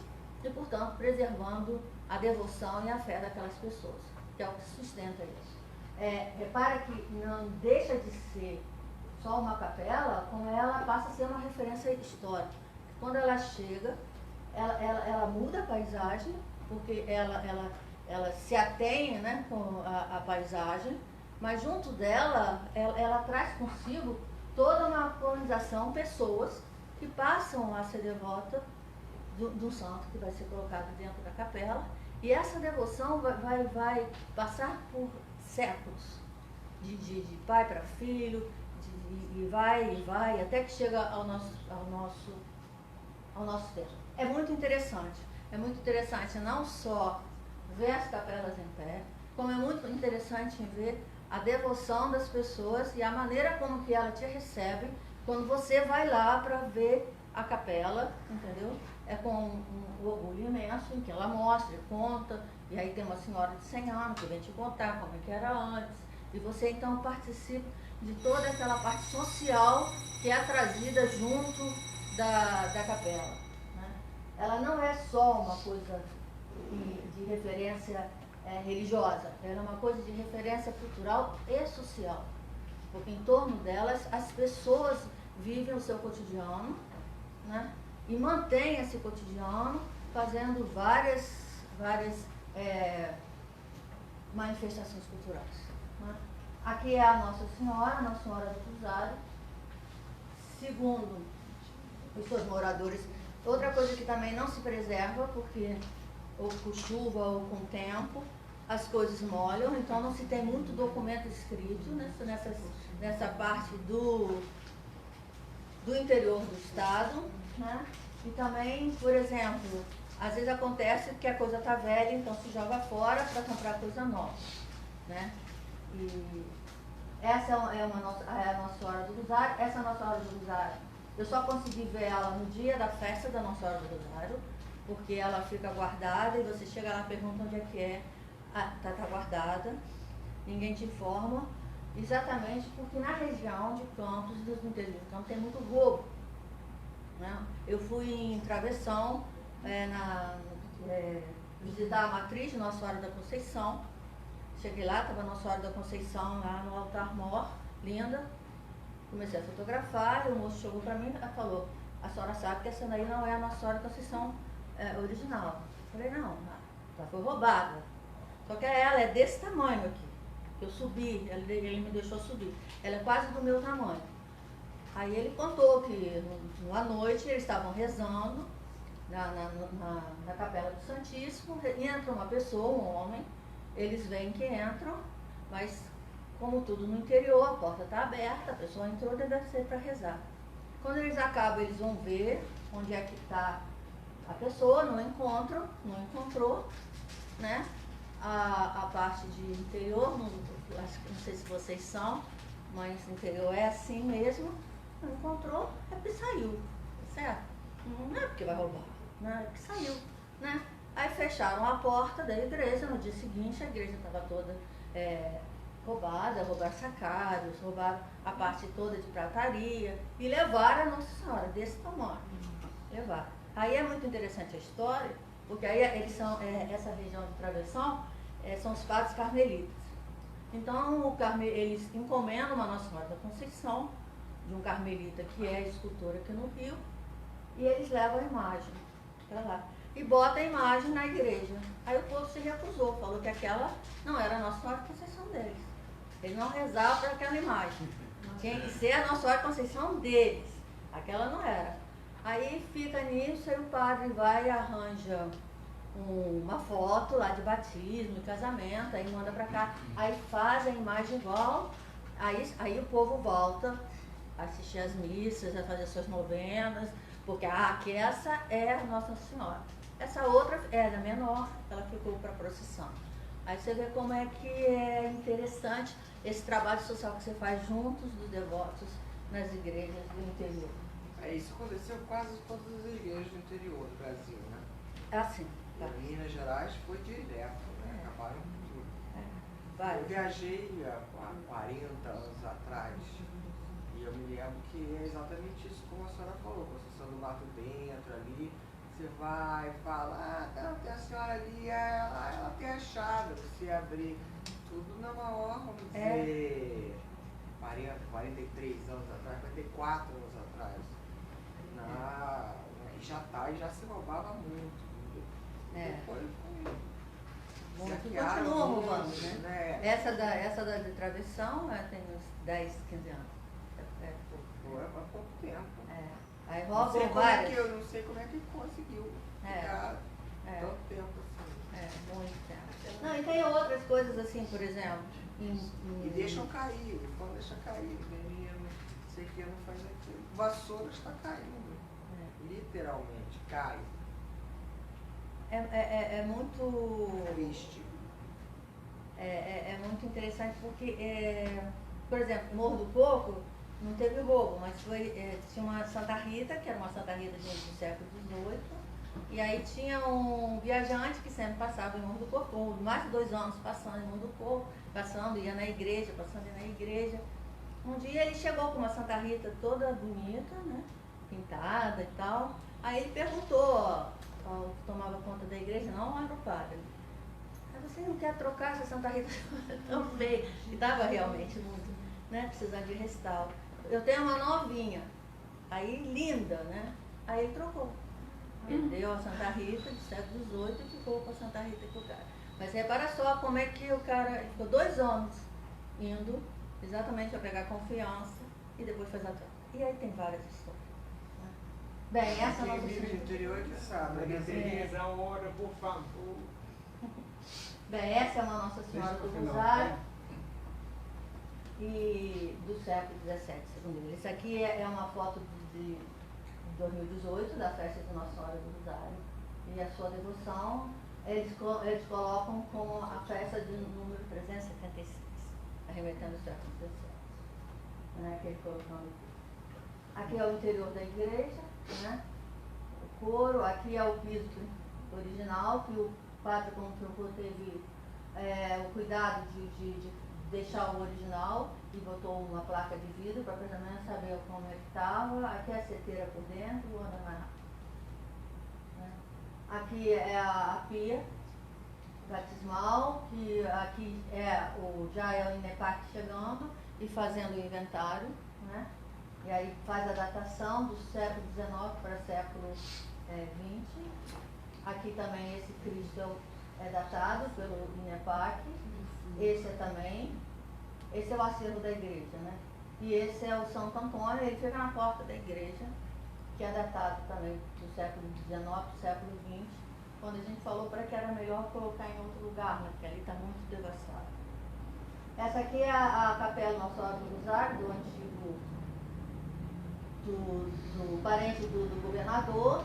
e, portanto, preservando a devoção e a fé daquelas pessoas, que é o que sustenta isso. Repara que não deixa de ser só uma capela, como ela passa a ser uma referência histórica. Quando ela chega, ela muda a paisagem, porque ela se atém, né, com a paisagem, mas junto dela, ela traz consigo toda uma colonização, pessoas que passam a ser devotas do santo que vai ser colocado dentro da capela, e essa devoção vai passar por séculos, de pai para filho, e vai, até que chega ao nosso tempo. É muito interessante não só ver as capelas em pé, como é muito interessante ver a devoção das pessoas e a maneira como que ela te recebe quando você vai lá para ver a capela, entendeu? É com um orgulho imenso em que ela mostra, conta, e aí tem uma senhora de 100 anos que vem te contar como é que era antes, e você então participa de toda aquela parte social que é trazida junto da capela, né? Ela não é só uma coisa de referência religiosa, ela é uma coisa de referência cultural e social, porque em torno delas as pessoas vivem o seu cotidiano, né? E mantêm esse cotidiano fazendo várias manifestações culturais, né? Aqui é a Nossa Senhora do Rosário. Segundo os seus moradores, outra coisa que também não se preserva, porque ou com chuva ou com tempo, as coisas molham, então não se tem muito documento escrito nessa parte do interior do estado, né? E também, por exemplo, às vezes acontece que a coisa está velha, então se joga fora para comprar coisa nova, né? E essa é a Nossa Senhora do Rosário. Essa Nossa Senhora do Rosário, eu só consegui ver ela no dia da festa da Nossa Senhora do Rosário, porque ela fica guardada e você chega lá e pergunta onde é que é. Tá guardada, ninguém te informa, exatamente porque na região de Campos e dos interiores de Campos tem muito roubo, né? Eu fui em Travessão, visitar a matriz de Nossa Senhora da Conceição. Cheguei lá, estava Nossa Senhora da Conceição lá no altar mor, linda. Comecei a fotografar e o moço chegou para mim e falou: a senhora sabe que essa daí não é a Nossa Senhora da Conceição original. Eu falei: não, ela foi roubada. Só que ela é desse tamanho aqui. Eu subi, ele me deixou subir. Ela é quase do meu tamanho. Aí ele contou que à noite eles estavam rezando na Capela do Santíssimo, entra uma pessoa, um homem, eles veem que entram, mas como tudo no interior, a porta está aberta, a pessoa entrou, deve ser para rezar. Quando eles acabam, eles vão ver onde é que está a pessoa, não encontrou, né? A parte de interior, não sei se vocês são, mas interior é assim mesmo, não encontrou, é porque saiu, certo? Não é porque vai roubar, não é porque saiu, né? Aí fecharam a porta da igreja, no dia seguinte a igreja estava toda roubada, roubaram sacários, roubaram a parte toda de prataria e levaram a Nossa Senhora desse tamanho, levaram. Aí é muito interessante a história, porque aí eles são, essa região de Travessão, são os padres carmelitas. Então eles encomendam uma Nossa Senhora da Conceição, de um carmelita que é escultor aqui no Rio, e eles levam a imagem para lá. e bota a imagem na igreja. Aí o povo se recusou, falou que aquela não era a Nossa Senhora Conceição deles. Eles não rezavam para aquela imagem. Tinha que ser a Nossa Senhora Conceição deles. Aquela não era. Aí fica nisso, aí o padre vai e arranja uma foto lá de batismo, de casamento, aí manda para cá, aí faz a imagem igual, aí o povo volta a assistir as missas, a fazer suas novenas, porque que essa é a Nossa Senhora. Essa outra era menor, ela ficou para procissão. Aí você vê como é que é interessante esse trabalho social que você faz juntos dos devotos nas igrejas do interior. Isso aconteceu em quase todas as igrejas do interior do Brasil, né? É assim. Em Minas Gerais foi direto, né? Acabaram com tudo. Vai. Eu viajei há 40 anos atrás e eu me lembro que é exatamente isso como a senhora falou, Conceição do Mato Dentro ali, você vai, fala, não, tem a senhora ali, ela tem a chave, você abrir tudo na maior, vamos dizer, 43 anos atrás, 44 anos atrás. Já se roubava muito. Depois Continua roubando, né? Essa da de travessão tem uns 10, 15 anos. Há pouco tempo. Aí roubam Eu não sei como é que conseguiu ficar tanto tempo assim. Muito tempo. Não, e tem outras coisas assim, por exemplo. E deixam cair, o pão deixa cair, menino, sei que não faz aquilo. Vassoura está caindo. Literalmente, cai. É muito Triste. É muito interessante porque, por exemplo, Morro do Coco não teve roubo, mas tinha uma Santa Rita, que era uma Santa Rita do século XVIII, e aí tinha um viajante que sempre passava em Morro do Coco, mais de 2 anos passando em Morro do Coco, ia na igreja, Um dia ele chegou com uma Santa Rita toda bonita, né, pintada e tal, aí ele perguntou ao que tomava conta da igreja, não era o padre. Você não quer trocar essa Santa Rita tão feia? E estava realmente muito, né? Precisando de restauro. Eu tenho uma novinha, aí linda, né? Aí ele trocou. Ele deu a Santa Rita do século XVIII e ficou com a Santa Rita que o cara. Mas repara só como é que o cara ficou 2 anos indo exatamente para pegar confiança e depois faz a troca. E aí tem várias histórias. Bem, essa Quem vive no interior que sabe. Reza uma hora, por favor. Bem, essa é uma Nossa Senhora do Rosário e do século XVII, segundo ele. Esse aqui é uma foto de 2018, da festa de Nossa Senhora do Rosário. E a sua devoção, eles colocam como a festa de número 376, arremetendo o século XVII. Né, que ele colocando aqui. Aqui é o interior da igreja, né? O coro, aqui é o piso original, que o padre, como trocou, teve o cuidado de deixar o original e botou uma placa de vidro para pelo menos saber como é que estava. Aqui é a seteira por dentro, né? Aqui é a pia batismal, que aqui já é o INEPAC chegando e fazendo o inventário, né? E aí faz a datação do século XIX para século XX. Aqui também esse Cristo é datado pelo INEPAC. Esse também. Esse é o acervo da igreja, né? E esse é o Santo Antônio, ele fica na porta da igreja, que é datado também do século XIX, do século XX, quando a gente falou para que era melhor colocar em outro lugar, né? Porque ali está muito devastado. Essa aqui é a capela Nossa Senhora do Rosário, do antigo do parente do governador,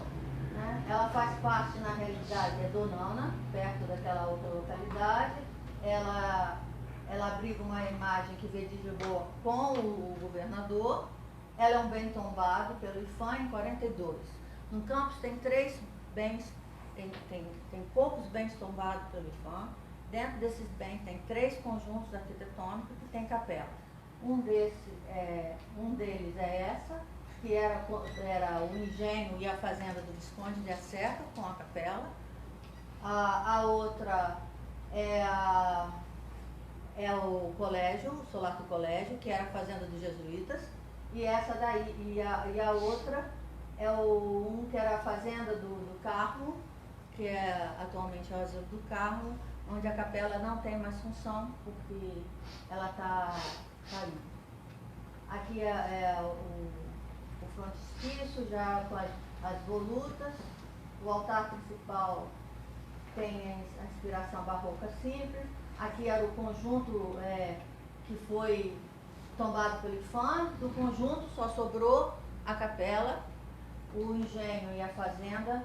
né? Ela faz parte, na realidade, é Donana, perto daquela outra localidade. Ela abriga uma imagem que veio de Lisboa com o governador. Ela é um bem tombado pelo IFAM em 42. No campus tem 3 bens, tem poucos bens tombados pelo IFAM. Dentro desses bens tem 3 conjuntos arquitetônicos que tem capela. Um deles é essa, que era o engenho e a fazenda do Visconde de Acerca, com a capela. A outra é o colégio, o solar do colégio, que era a fazenda dos jesuítas. E essa daí, e a outra é um que era a fazenda do Carmo, que é atualmente o Asilo do Carmo, onde a capela não tem mais função, porque ela está caindo. Aqui é o frontispício, já com as volutas. O altar principal tem a inspiração barroca simples. Aqui era o conjunto que foi tombado pelo IPHAN. Do conjunto só sobrou a capela, o engenho e a fazenda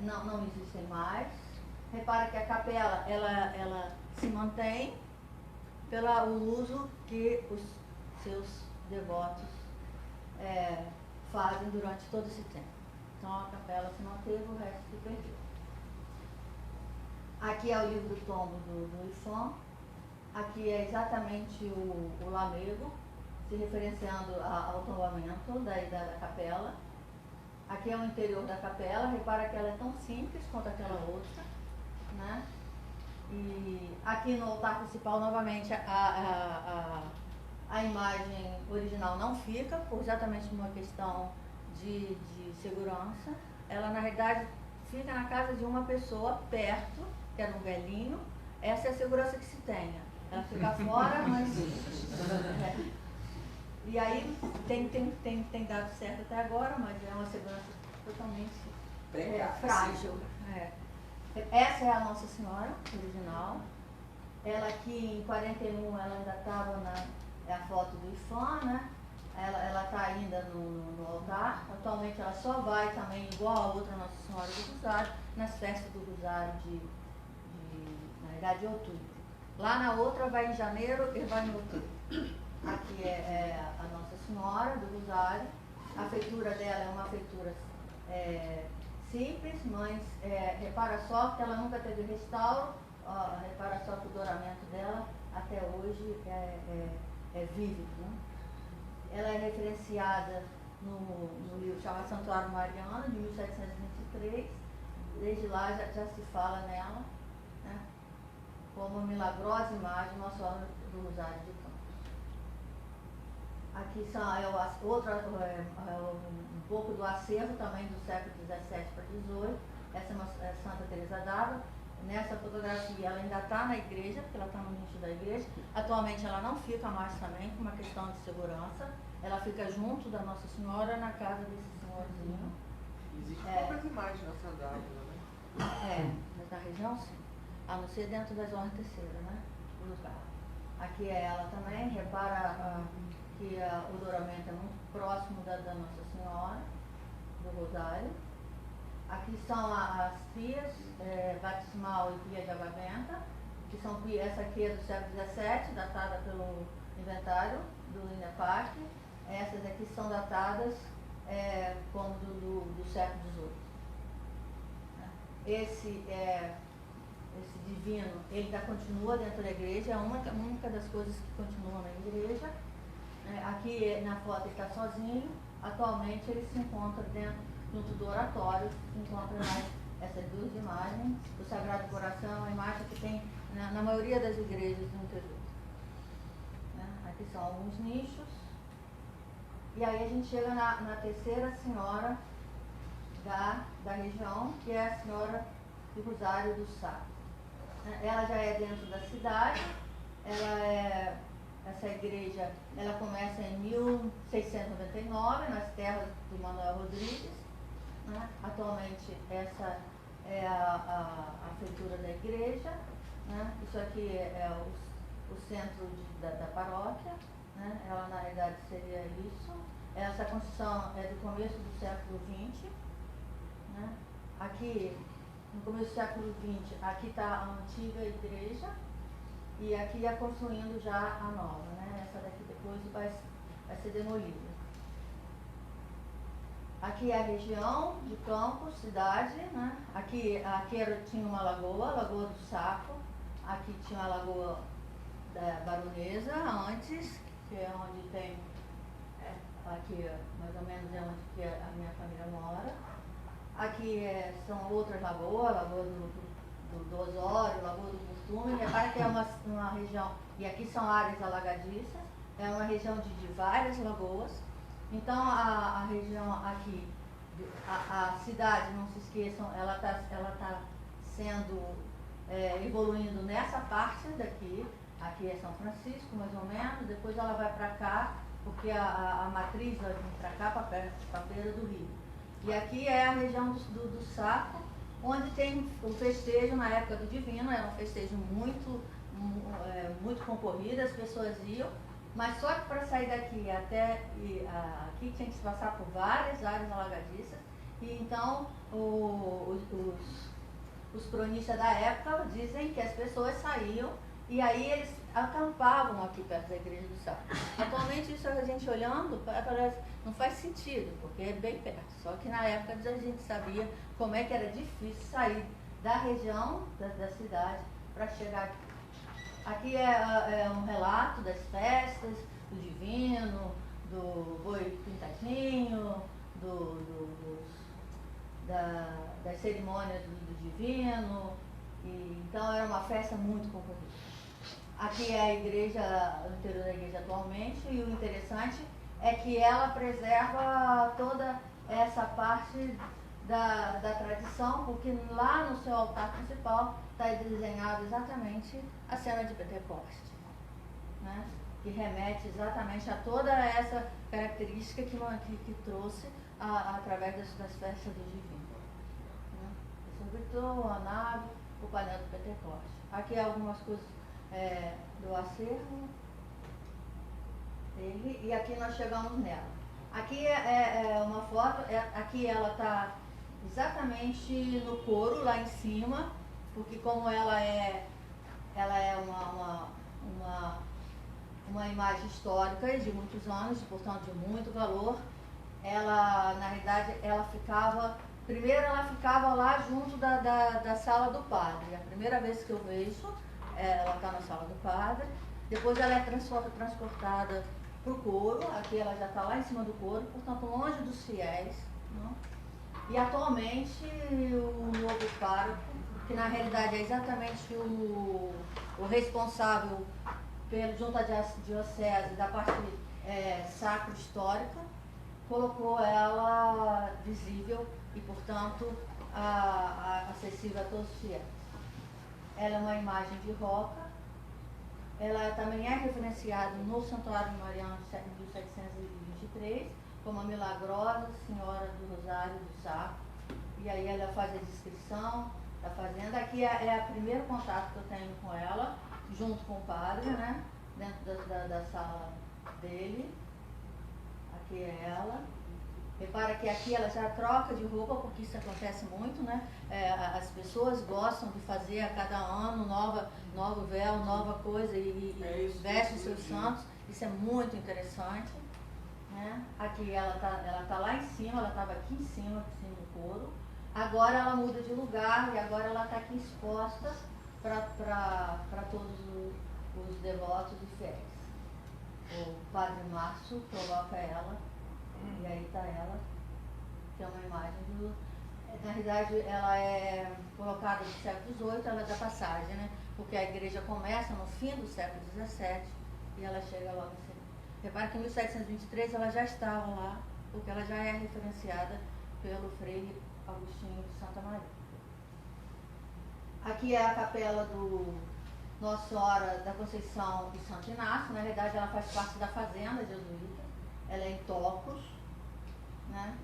não existem mais. Repara que a capela ela se mantém pelo uso que os seus devotos fazem durante todo esse tempo. Então a capela se manteve, o resto se perdeu. Aqui é o livro do tombo do IPHAN. Aqui é exatamente o lamego, se referenciando ao tombamento da capela. Aqui é o interior da capela. Repara que ela é tão simples quanto aquela outra, né? E aqui no altar principal, novamente, a imagem original não fica, por exatamente uma questão de segurança. Ela, na realidade, fica na casa de uma pessoa perto, que era um velhinho. Essa é a segurança que se tenha. Ela fica fora, mas... E aí tem dado certo até agora, mas é uma segurança totalmente frágil. Essa é a Nossa Senhora original. Ela aqui em 41, ela ainda estava a foto do IPHAN, né? Ela está ainda no altar. Atualmente ela só vai também, igual a outra Nossa Senhora do Rosário, nas festas do Rosário na verdade, de outubro. Lá na outra vai em janeiro e vai em outubro. Aqui é a Nossa Senhora do Rosário. A feitura dela é uma feitura simples, mas repara só que ela nunca teve restauro. Repara só que o douramento dela até hoje é vívido, né? Ela é referenciada no livro chamado Santuário Mariano, de 1723. Desde lá já se fala nela, né, como uma milagrosa imagem de Nossa Senhora do Rosário de Campos. Aqui um pouco do acervo também do século XVII para XVIII. Essa é Santa Teresa d'Ávila. Nessa fotografia ela ainda está na igreja, porque ela está no nicho da igreja. Atualmente ela não fica mais também, por uma questão de segurança. Ela fica junto da Nossa Senhora, na casa desse senhorzinho. Existem poucas imagens na Santa D'Ávila, né? Mas na região sim. A não ser dentro da zona terceira, né? Do lugar. Aqui é ela também. Repara que o douramento é muito próximo da Nossa Senhora do Rosário. Aqui são as pias batismal e pia de água benta, que são essa aqui é do século XVII, datada pelo inventário do INEPAC. Essas aqui são datadas como do século XVIII. Esse divino, ele continua dentro da igreja, é uma única das coisas que continuam na igreja. Aqui na foto ele está sozinho. Atualmente ele se encontra junto do oratório, se encontra essas duas imagens. O Sagrado Coração é uma imagem que tem na maioria das igrejas do interior. Aqui são alguns nichos. E aí a gente chega na terceira senhora da região, que é a Senhora do Rosário do Sacro. Ela já é dentro da cidade. Essa igreja ela começa em 1699, nas terras do Manuel Rodrigues. Atualmente essa é a feitura da igreja, né? Isso aqui é o centro da paróquia, né? Ela na realidade seria isso. Essa construção é do começo do século XX, né? Aqui no começo do século XX, aqui está a antiga igreja e aqui ia construindo já a nova, né? Essa daqui depois vai ser demolida. Aqui é a região de Campos, cidade, né? Aqui tinha uma lagoa, a Lagoa do Saco. Aqui tinha a Lagoa da Baronesa antes, que é onde tem, aqui mais ou menos é onde que a minha família mora. Aqui são outras lagoas, a Lagoa do Osório, Lagoa do Costume. Repara que é uma região, e aqui são áreas alagadiças, é uma região de várias lagoas. Então a região aqui a cidade, não se esqueçam, ela tá sendo, evoluindo nessa parte daqui. Aqui é São Francisco, mais ou menos. Depois ela vai para cá, porque a matriz vai vir para cá, para a beira do rio. E aqui é a região do Saco, onde tem o festejo na época do Divino. Era um festejo muito concorrido, as pessoas iam. Mas só que para sair daqui até aqui tinha que se passar por várias áreas alagadiças. E então os cronistas da época dizem que as pessoas saíam e aí eles acampavam aqui perto da Igreja do Saco. Atualmente isso a gente olhando parece, não faz sentido, porque é bem perto. Só que na época a gente sabia como é que era difícil sair da região da cidade para chegar aqui. Aqui é um relato das festas, do Divino, do Boi Pintadinho, das cerimônias do Divino. Então era uma festa muito concorrida. Aqui é a igreja, o interior da igreja atualmente, e o interessante é que ela preserva toda essa parte da tradição, porque lá no seu altar principal está desenhado exatamente a cena de Pentecoste, né? Que remete exatamente a toda essa característica que trouxe através das festas do Divino, né? O São Vitor, a nave, o painel do Pentecoste. Aqui algumas coisas do acervo dele, e aqui nós chegamos nela. Aqui é uma foto, aqui ela está exatamente no coro, lá em cima, porque como ela é uma imagem histórica de muitos anos, portanto de muito valor, ela, na realidade, primeiro ela ficava lá junto da sala do padre. A primeira vez que eu vejo, ela está na sala do padre. Depois ela é transportada para o coro. Aqui ela já está lá em cima do coro, portanto longe dos fiéis, não? E atualmente o novo pároco, que na realidade é exatamente o responsável junto à diocese da parte sacro histórica, colocou ela visível e, portanto, acessível a todos os fiéis. Ela é uma imagem de roca. Ela também é referenciada no Santuário Mariano de 1723 como a Milagrosa Senhora do Rosário do Saco. E aí ela faz a descrição da fazenda. Aqui é o primeiro contato que eu tenho com ela, junto com o padre, né? Dentro da sala dele. Aqui é ela. Repara que aqui ela já troca de roupa, porque isso acontece muito, né? As pessoas gostam de fazer a cada ano novo véu, nova coisa, e vestem seus santos. Isso é muito interessante, né? Aqui ela tá lá em cima, ela estava aqui em cima do couro. Agora ela muda de lugar e agora ela está aqui exposta para todos os devotos e fiéis. O padre Márcio coloca ela. E aí está ela, que é uma imagem na realidade ela é colocada no século XVIII, ela é da passagem, né? Porque a igreja começa no fim do século XVII e ela chega logo assim. Repare que em 1723 ela já estava lá, porque ela já é referenciada pelo Frei Agostinho de Santa Maria. Aqui é a capela do Nossa Senhora da Conceição de Santo Inácio. Na realidade ela faz parte da fazenda jesuíta. Ela é em tocos, né?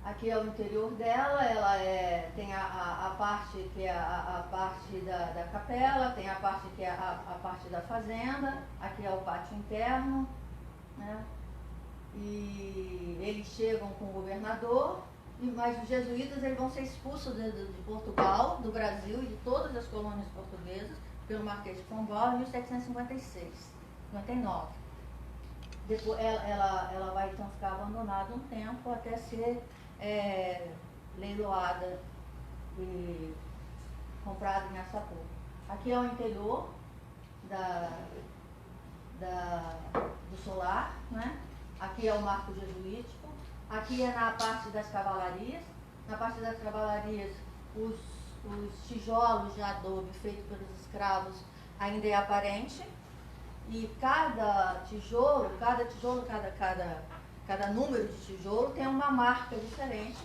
Aqui é o interior dela, ela tem a parte que é a parte da capela, tem a parte que é a parte da fazenda, aqui é o pátio interno, né? E eles chegam com o governador, mas os jesuítas eles vão ser expulsos de Portugal, do Brasil e de todas as colônias portuguesas pelo Marquês de Pombal em 1756, 59. Depois, ela vai então ficar abandonada um tempo até ser leiloada e comprada em Açapô. Aqui é o interior do solar, né? Aqui é o marco jesuítico. Aqui é na parte das cavalarias. Na parte das cavalarias, os tijolos de adobe feitos pelos escravos ainda é aparente. E cada cada número de tijolo tem uma marca diferente,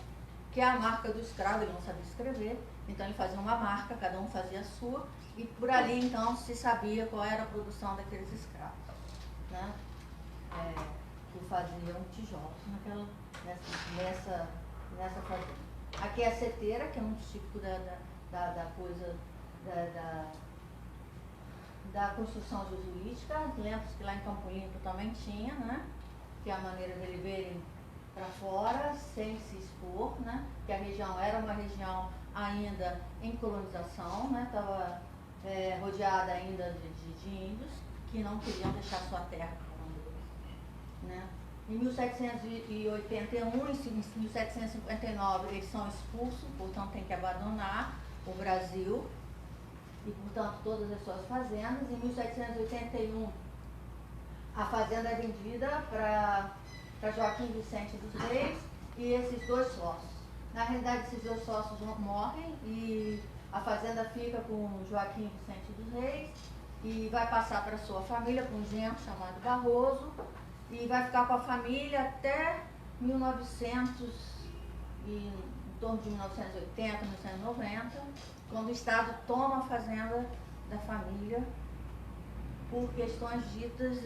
que é a marca do escravo. Ele não sabia escrever, então ele fazia uma marca, cada um fazia a sua, e por ali então se sabia qual era a produção daqueles escravos, né? Que faziam tijolos nessa fazenda. Aqui é a seteira, que é muito típico da coisa da construção jesuítica. Lembra-se que lá em Campo Limpo também tinha, né? Que é a maneira dele verem para fora, sem se expor, né? Que a região era uma região ainda em colonização, né? Estava rodeada ainda de índios que não queriam deixar sua terra, né? Em 1781 e 1759 eles são expulsos, portanto tem que abandonar o Brasil e, portanto, todas as suas fazendas. Em 1781 a fazenda é vendida para Joaquim Vicente dos Reis e esses dois sócios. Na realidade, esses dois sócios morrem e a fazenda fica com Joaquim Vicente dos Reis e vai passar para sua família, para um genro chamado Barroso, e vai ficar com a família até 1900, em torno de 1980, 1990, quando o Estado toma a fazenda da família por questões ditas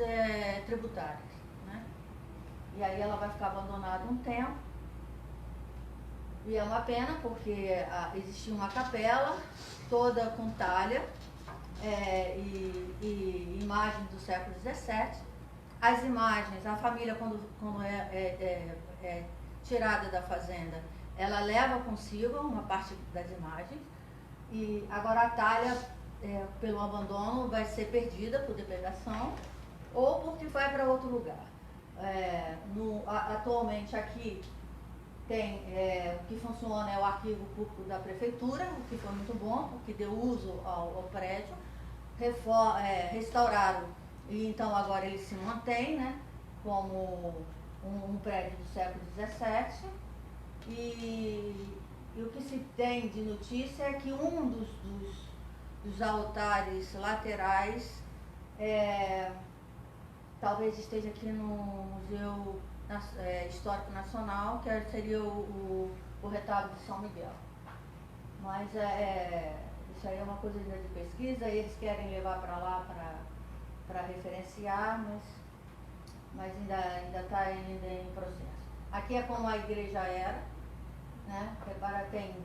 tributárias, né? E aí ela vai ficar abandonada um tempo. E é uma pena porque existia uma capela toda com talha e imagens do século XVII. As imagens, a família quando é tirada da fazenda, ela leva consigo uma parte das imagens, e agora a talha, pelo abandono, vai ser perdida por depredação ou porque vai para outro lugar. Atualmente aqui tem, o que funciona é o arquivo público da prefeitura, o que foi muito bom, porque deu uso ao prédio, restauraram. E então agora ele se mantém, né, como um prédio do século XVII. E o que se tem de notícia é que um dos altares laterais talvez esteja aqui no Museu Histórico Nacional, que seria o retábulo de São Miguel. Mas isso aí é uma coisa de pesquisa, eles querem levar para lá para referenciar, mas ainda está em processo. Aqui é como a igreja era, né? Repara, tem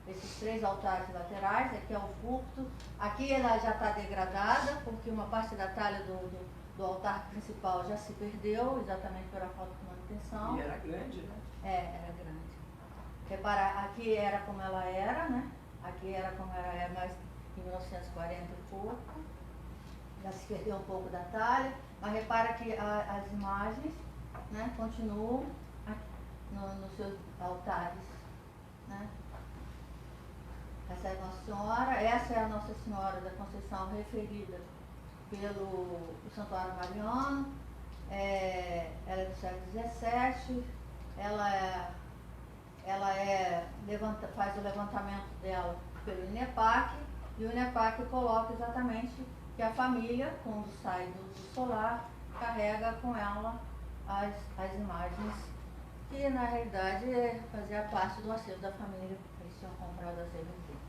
esses 3 altares laterais, aqui é o púlpito, aqui ela já está degradada, porque uma parte da talha do altar principal já se perdeu, exatamente pela falta de manutenção. E era grande, né? Era grande. Repara, aqui era como ela era, né? Aqui era como ela era, mas em 1940 e pouco. Já se perdeu um pouco da talha, mas repara que as imagens, né, continuam nos seus altares, né? Essa é a Nossa Senhora, essa é a Nossa Senhora da Conceição referida pelo Santuário Mariano. Ela é do século XVII, ela faz o levantamento dela pelo INEPAC, e o INEPAC coloca exatamente que a família, quando sai do solar, carrega com ela as imagens, que na realidade fazia parte do acervo da família, eles tinham comprado o acervo inteiro.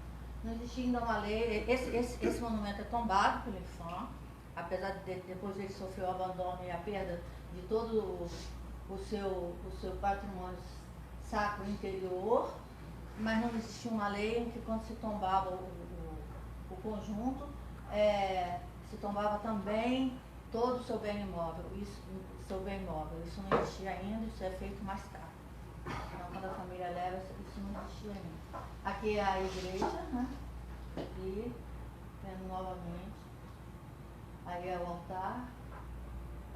Não existia ainda uma lei, esse monumento é tombado pelo IPHAN, apesar de depois ele sofreu o abandono e a perda de todo o seu patrimônio sacro interior, mas não existia uma lei em que quando se tombava o conjunto, se tombava também todo o seu bem imóvel, isso não existia ainda, isso é feito mais tarde. Então quando a família leva, isso não existia ainda. Aqui é a igreja, né? Aqui, vendo novamente, aí é o altar,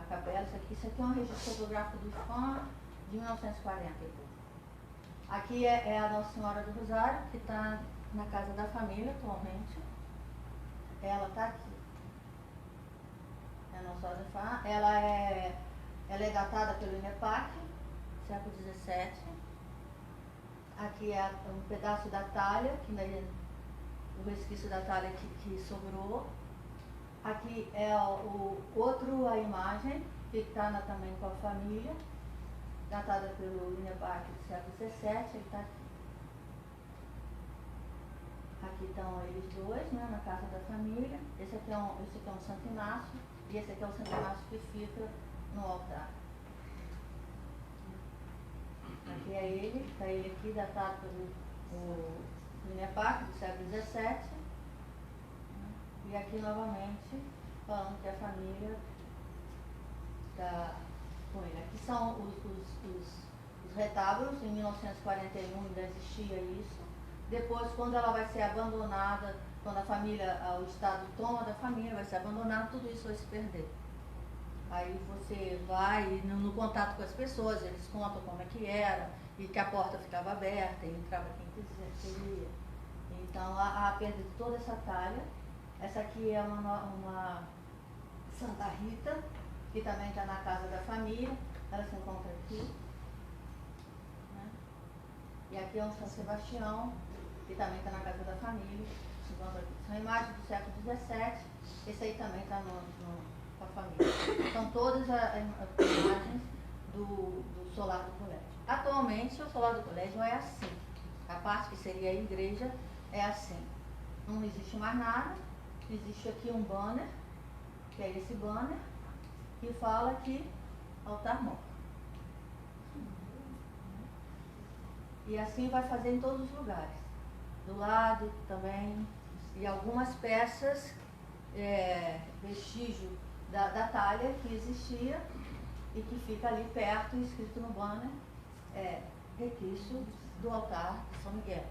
a capela, isso aqui é um registro fotográfico do IPHAN de 1940 e pouco. Aqui é a Nossa Senhora do Rosário, que está na casa da família atualmente. Ela está aqui. É a Nossa Senhora do IPHAN. Ela é datada pelo INEPAC, século XVII. Aqui é um pedaço da talha, o resquício da talha que sobrou. Aqui é a imagem, que está também com a família. datada pelo Inebac do século XVII, ele está aqui. Aqui estão eles dois, né, na casa da família. Esse aqui é um Santo Inácio e esse aqui é o Santo Inácio que fica no altar. Aqui é ele, está ele aqui datado pelo Inebac do século XVII. E aqui novamente falando que a família está com ele. Aqui são os retábulos. Em 1941 ainda existia isso. Depois, quando ela vai ser abandonada, quando a família, o Estado toma da família, vai ser abandonada, tudo isso vai se perder. Aí você vai no contato com as pessoas, eles contam como é que era, e que a porta ficava aberta, e entrava quem queria. Então, a perda de toda essa talha. Essa aqui é uma Santa Rita, que também está na casa da família, ela se encontra aqui. Né? E aqui é um São Sebastião, que também está na casa da família, se encontra aqui. São imagens do século XVII, esse aí também está com a família. São todas as imagens do solar do colégio. Atualmente, o solar do colégio é assim. A parte que seria a igreja é assim. Não existe mais nada. Existe aqui um banner, que é esse banner, que fala que altar mor. E assim vai fazer em todos os lugares. Do lado também, e algumas peças, vestígio da talha que existia e que fica ali perto, escrito no banner, resquício do altar de São Miguel.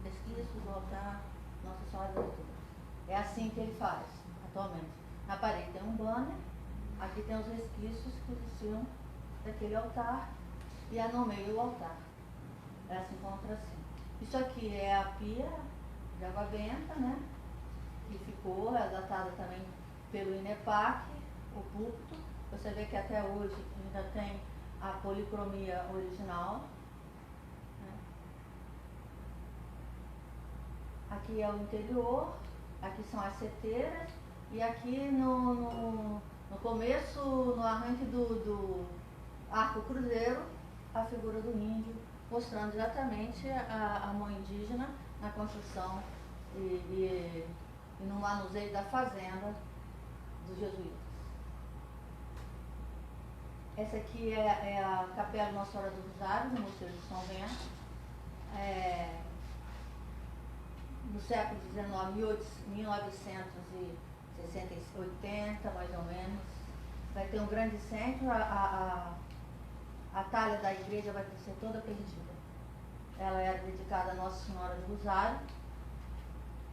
Resquício do altar Nossa Senhora da Altura. É assim que ele faz, atualmente. Na parede tem um banner, aqui tem os resquícios que existiam daquele altar, e no meio o altar. Ela se encontra assim. Isso aqui é a pia de água benta, né? Que ficou, é datada também pelo Inepac, o púlpito. Você vê que até hoje ainda tem a policromia original. Né? Aqui é o interior. Aqui são as seteiras, e aqui no começo, no arranque do arco cruzeiro, a figura do índio, mostrando exatamente a mão indígena na construção e no manuseio da fazenda dos jesuítas. Essa aqui é a Capela Nossa Senhora do Rosário, no Mosteiro de São Bento. No século XIX, 1980, mais ou menos, vai ter um grande incêndio, a talha da igreja vai ser toda perdida. Ela era dedicada a Nossa Senhora do Rosário.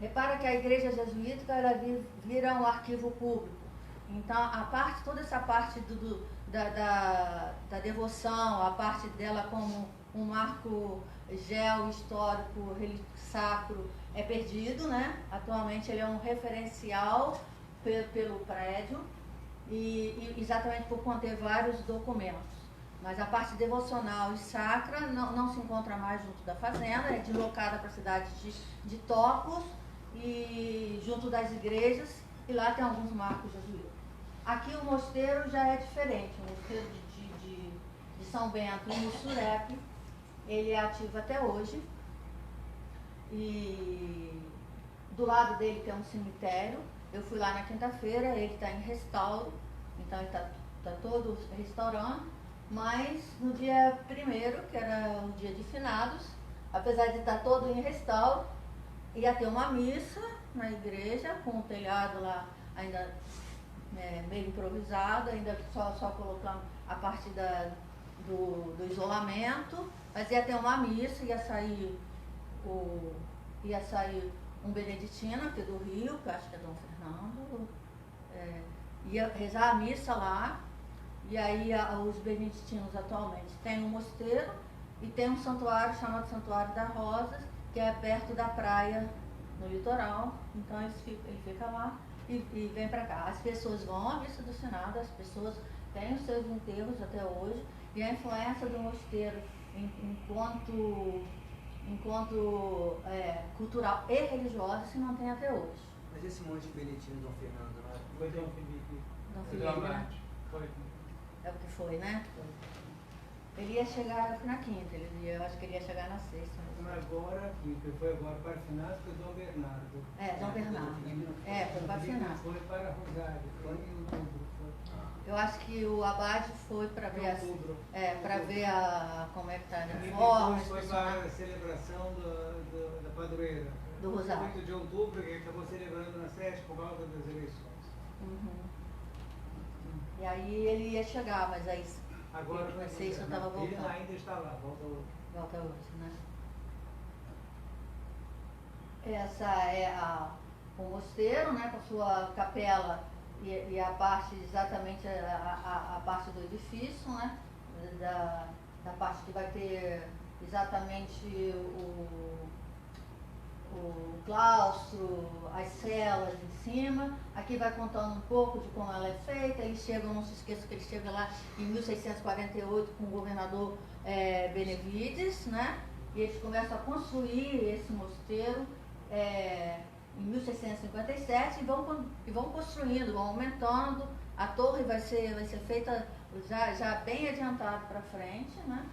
Repara que a igreja jesuítica ela vira um arquivo público. Então, toda essa parte da devoção, a parte dela como um marco histórico, sacro, é perdido, né? Atualmente ele é um referencial pelo prédio e exatamente por conter vários documentos. Mas a parte devocional e sacra não se encontra mais junto da fazenda, é deslocada para a cidade de Tocos e junto das igrejas, e lá tem alguns marcos jesuítas. Aqui o mosteiro já é diferente, o mosteiro de São Bento e Mussurepe, ele é ativo até hoje. E do lado dele tem um cemitério. Eu fui lá na quinta-feira, ele está em restauro, então ele está todo restaurando. Mas no dia 1º, que era o dia de finados, apesar de estar todo em restauro, ia ter uma missa na igreja, com o telhado lá ainda meio improvisado, ainda só colocando a parte do isolamento, mas ia ter uma missa, ia sair um beneditino aqui do Rio, que eu acho que é Dom Fernando, ia rezar a missa lá, e aí os beneditinos atualmente têm um mosteiro e tem um santuário chamado Santuário das Rosas, que é perto da praia, no litoral, então ele fica lá e vem para cá. As pessoas vão à missa do Sinado, as pessoas têm os seus enterros até hoje, e a influência do mosteiro enquanto cultural e religiosa se mantém até hoje. Mas esse monte de beneditino Dom Fernando, não é? Foi Dom Felipe. Dom Felipe, né? Foi. É o que foi, né? Ele ia chegar na quinta, eu acho que ele ia chegar na sexta. Agora, que foi agora para finais, foi Dom Bernardo. Dom Bernardo. Foi para finais. Foi para Rosário, foi em outubro. Eu acho que o Abade foi para ver, como é que está a E reforma. depois foi para a celebração da padroeira. Do Rosário. 8 de outubro, que acabou celebrando na sede por causa das eleições. E aí ele ia chegar, mas aí Agora na sexta eu estava voltando. Ele ainda está lá, volta hoje. Volta hoje, né? Essa é o mosteiro, né, com a sua capela e a parte, exatamente a parte do edifício, né, da parte que vai ter exatamente o claustro, as celas em cima. Aqui vai contando um pouco de como ela é feita. Eles chegam, não se esqueça que eles chegam lá em 1648 com o governador Benevides, né, e eles começam a construir esse mosteiro em 1657 e vão construindo, vão aumentando. A torre vai ser feita já bem adiantado para frente, né?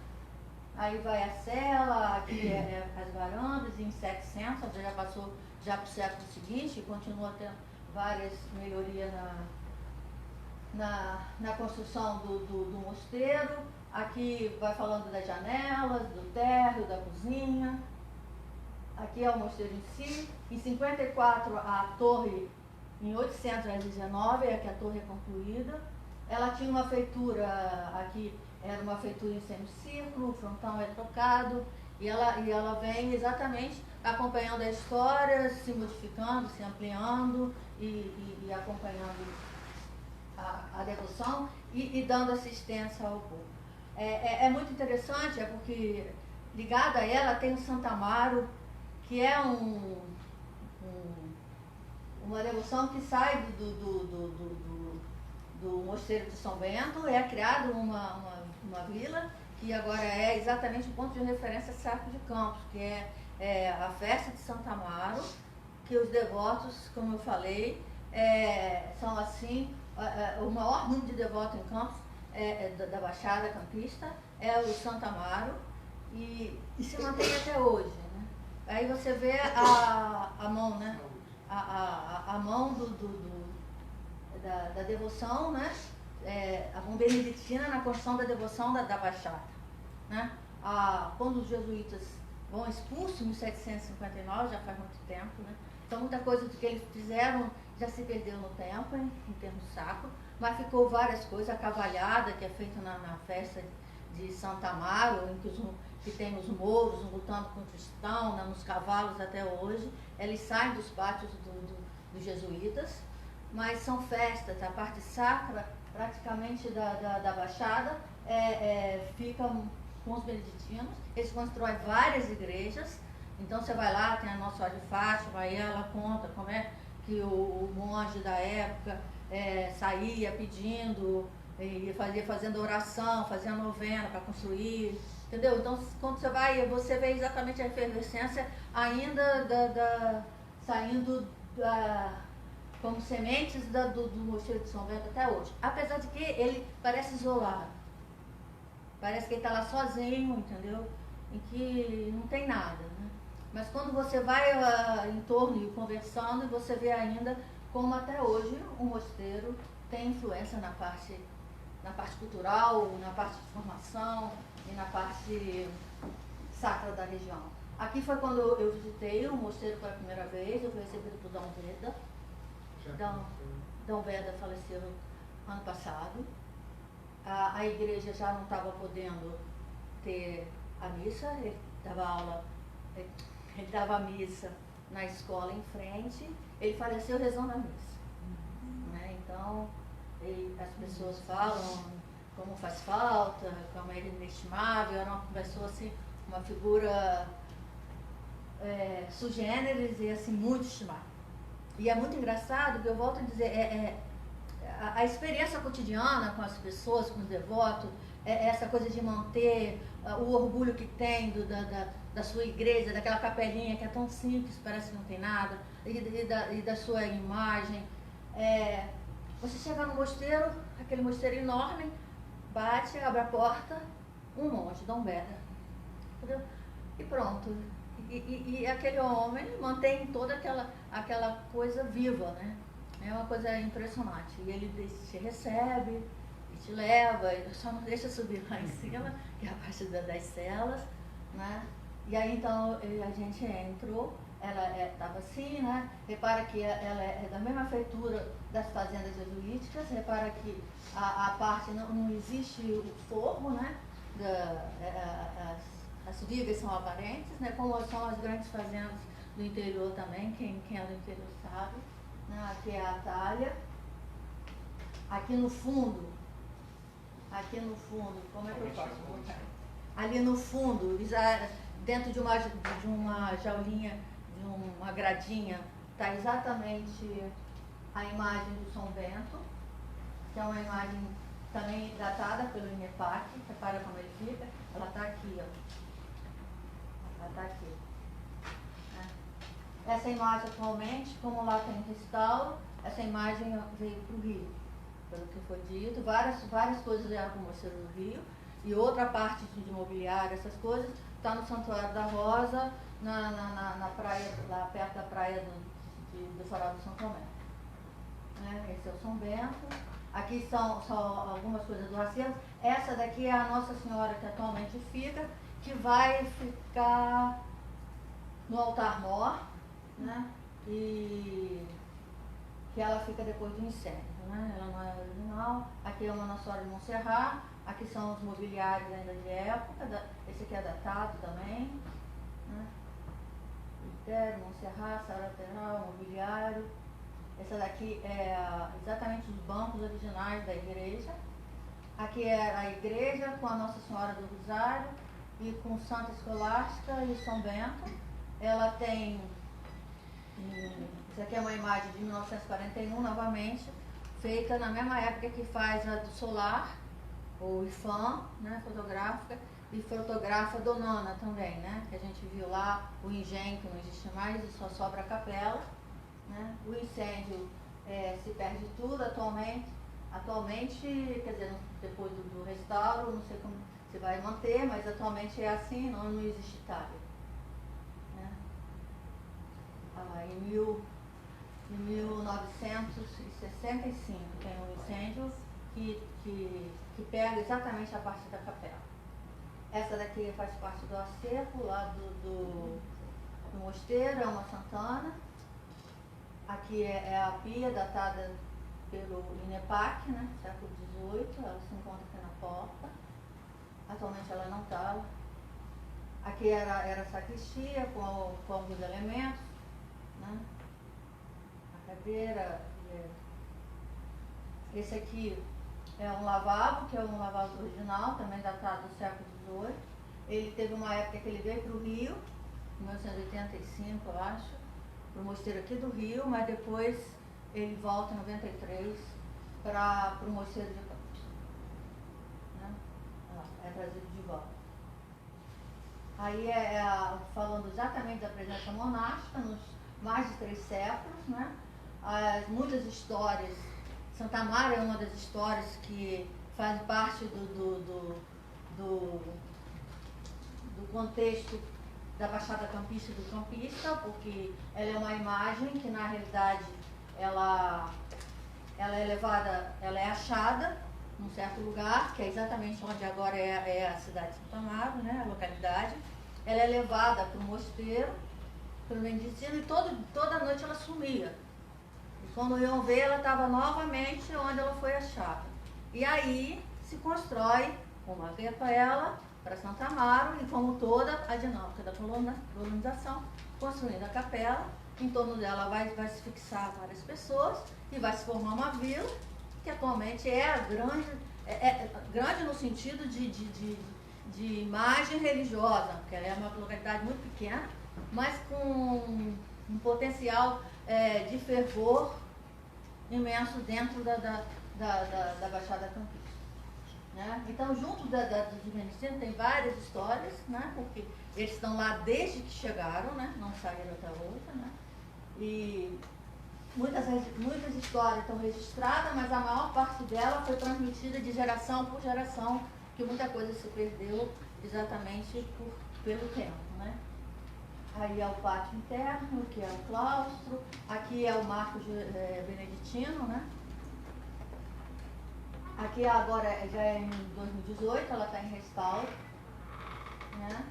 Aí vai a cela, aqui as varandas, em 700, já passou já para o século seguinte, e continua tendo várias melhorias na construção do mosteiro. Aqui vai falando das janelas, do térreo, da cozinha. Aqui é o mosteiro em si. Em 54, a torre, em 819, é que a torre é concluída. Ela tinha uma feitura, aqui era uma feitura em semicírculo, o frontão é trocado, e ela vem exatamente acompanhando a história, se modificando, se ampliando e acompanhando a devoção e dando assistência ao povo. É muito interessante, porque ligada a ela tem o Santo Amaro, que é uma devoção que sai do Mosteiro de São Bento. É criada uma vila que agora é exatamente o ponto de referência Sacro de Campos, que é a festa de Santo Amaro, que os devotos, como eu falei, são assim, o maior número de devotos em Campos da Baixada Campista é o Santo Amaro, e se mantém até hoje, né? Aí você vê a mão, né? A mão da devoção, né? A mão beneditina na construção da devoção da Baixada, né? Quando os jesuítas vão expulsos em 1759, já faz muito tempo, né? Então muita coisa do que eles fizeram já se perdeu no tempo, em termos sacros, mas ficou várias coisas. A cavalhada, que é feita na festa de Santo Amaro, em que tem os mouros lutando com o cristão, né, nos cavalos até hoje. Eles saem dos pátios dos jesuítas, mas são festas. A parte sacra, praticamente da Baixada, fica com os beneditinos. Eles constroem várias igrejas. Então você vai lá, tem a Nossa Senhora de Fátima, aí ela conta como é que o monge da época saía pedindo, fazendo oração, fazia novena para construir, entendeu? Então, quando você vai, você vê exatamente a efervescência ainda saindo como sementes do Mosteiro de São Bento até hoje. Apesar de que ele parece isolado. Parece que ele está lá sozinho, entendeu? Em que não tem nada, né? Mas quando você vai em torno e conversando, você vê ainda como até hoje o mosteiro tem influência na parte cultural, na parte de formação e na parte sacra da região. Aqui foi quando eu visitei o mosteiro pela primeira vez. Eu fui recebido por Dom Veda. Dom Veda faleceu ano passado. A igreja já não estava podendo ter a missa. Ele dava aula, ele dava a missa na escola em frente. Ele faleceu rezando a missa, né? Então, as pessoas falam como faz falta, como ele é inestimável. Era uma pessoa assim, uma figura sui generis e assim, muito estimada. E é muito engraçado, que eu volto a dizer, a experiência cotidiana com as pessoas, com os devotos, essa coisa de manter o orgulho que tem da sua igreja, daquela capelinha que é tão simples, parece que não tem nada, e da sua imagem. Você chega no mosteiro, aquele mosteiro enorme, bate, abre a porta, um monge, Dom Beda. Entendeu? E pronto. E aquele homem mantém toda aquela coisa viva, né? É uma coisa impressionante. E ele te recebe, e te leva, e só não deixa subir lá em cima, que é a parte das celas, né? E aí então a gente entrou, ela estava assim, né? Repara que ela é da mesma feitura das fazendas jesuíticas, repara que a parte não existe o forro, né? As vigas são aparentes, né? Como são as grandes fazendas do interior também, quem é do interior sabe. Né? Aqui é a talha. Aqui no fundo, como é que eu faço? Ali no fundo, dentro de uma jaulinha, de uma gradinha, está exatamente a imagem do São Bento, que é uma imagem também datada pelo INEPAC. Repara como ele fica. Ela está aqui, ó. Ela está aqui. Essa imagem atualmente, como lá tem restauro, essa imagem veio para o Rio, pelo que foi dito. Várias coisas vieram para o Mosteiro do Rio, e outra parte de mobiliário, essas coisas, está no Santuário da Rosa, na praia, lá perto da praia do Farol do São Tomé. Esse é o São Bento. Aqui são algumas coisas do acervo. Essa daqui é a Nossa Senhora que atualmente fica, que vai ficar no altar-mor, né? E que ela fica depois do incêndio, né? Ela não é original. Aqui é uma Nossa Senhora de Montserrat. Aqui são os mobiliários ainda de época. Esse aqui é datado também, né? Critério, Montserrat, sala lateral, mobiliário. Essa daqui é exatamente os bancos originais da igreja. Aqui é a igreja com a Nossa Senhora do Rosário e com Santa Escolástica e São Bento. Ela tem... Isso aqui é uma imagem de 1941, novamente, feita na mesma época que faz a do Solar, ou IFAM, né, fotográfica, e fotografa Donana também, né, que a gente viu lá o engenho, que não existe mais, e só sobra a capela. Né? O incêndio se perde tudo atualmente, quer dizer, depois do restauro, não sei como se vai manter, mas atualmente é assim, não existe talha. Né? Em 1965 tem um incêndio que pega exatamente a parte da capela. Essa daqui faz parte do acervo lá do mosteiro, é uma Santana. Aqui é a pia datada pelo INEPAC, né, século XVIII, ela se encontra aqui na porta. Atualmente ela não está. Aqui era a sacristia com alguns elementos, né? A cadeira. Esse aqui é um lavabo, que é um lavabo original, também datado do século XVIII. Ele teve uma época que ele veio para o Rio, em 1985, eu acho, para o mosteiro aqui do Rio, mas depois ele volta em 93 para o mosteiro de Campos. Né? É trazido de volta. Aí falando exatamente da presença monástica, nos mais de 3 séculos, né? Muitas histórias, Santa Amaro é uma das histórias que faz parte do contexto da Baixada Campista e do Campista, porque ela é uma imagem que na realidade ela é levada, ela é achada num certo lugar, que é exatamente onde agora é a cidade de Santo Amaro, né, a localidade. Ela é levada para o mosteiro, pelo mendicino, e toda noite ela sumia. E quando iam ver, ela estava novamente onde ela foi achada. E aí se constrói uma capela para Santa Amaro, e como toda a dinâmica da colonização, construindo a capela, em torno dela vai se fixar várias pessoas e vai se formar uma vila, que atualmente é grande no sentido de imagem religiosa, porque ela é uma localidade muito pequena, mas com um potencial de fervor imenso dentro da Baixada Campista. Né? Então, junto dos mendicinos tem várias histórias, né? Porque eles estão lá desde que chegaram, né? Não saíram até outra, né? E muitas histórias estão registradas, mas a maior parte dela foi transmitida de geração por geração que muita coisa se perdeu exatamente pelo tempo, né? Aí é o pátio interno, que é o claustro, aqui é o marco beneditino, né? Aqui agora já é em 2018, ela está em restauro, né?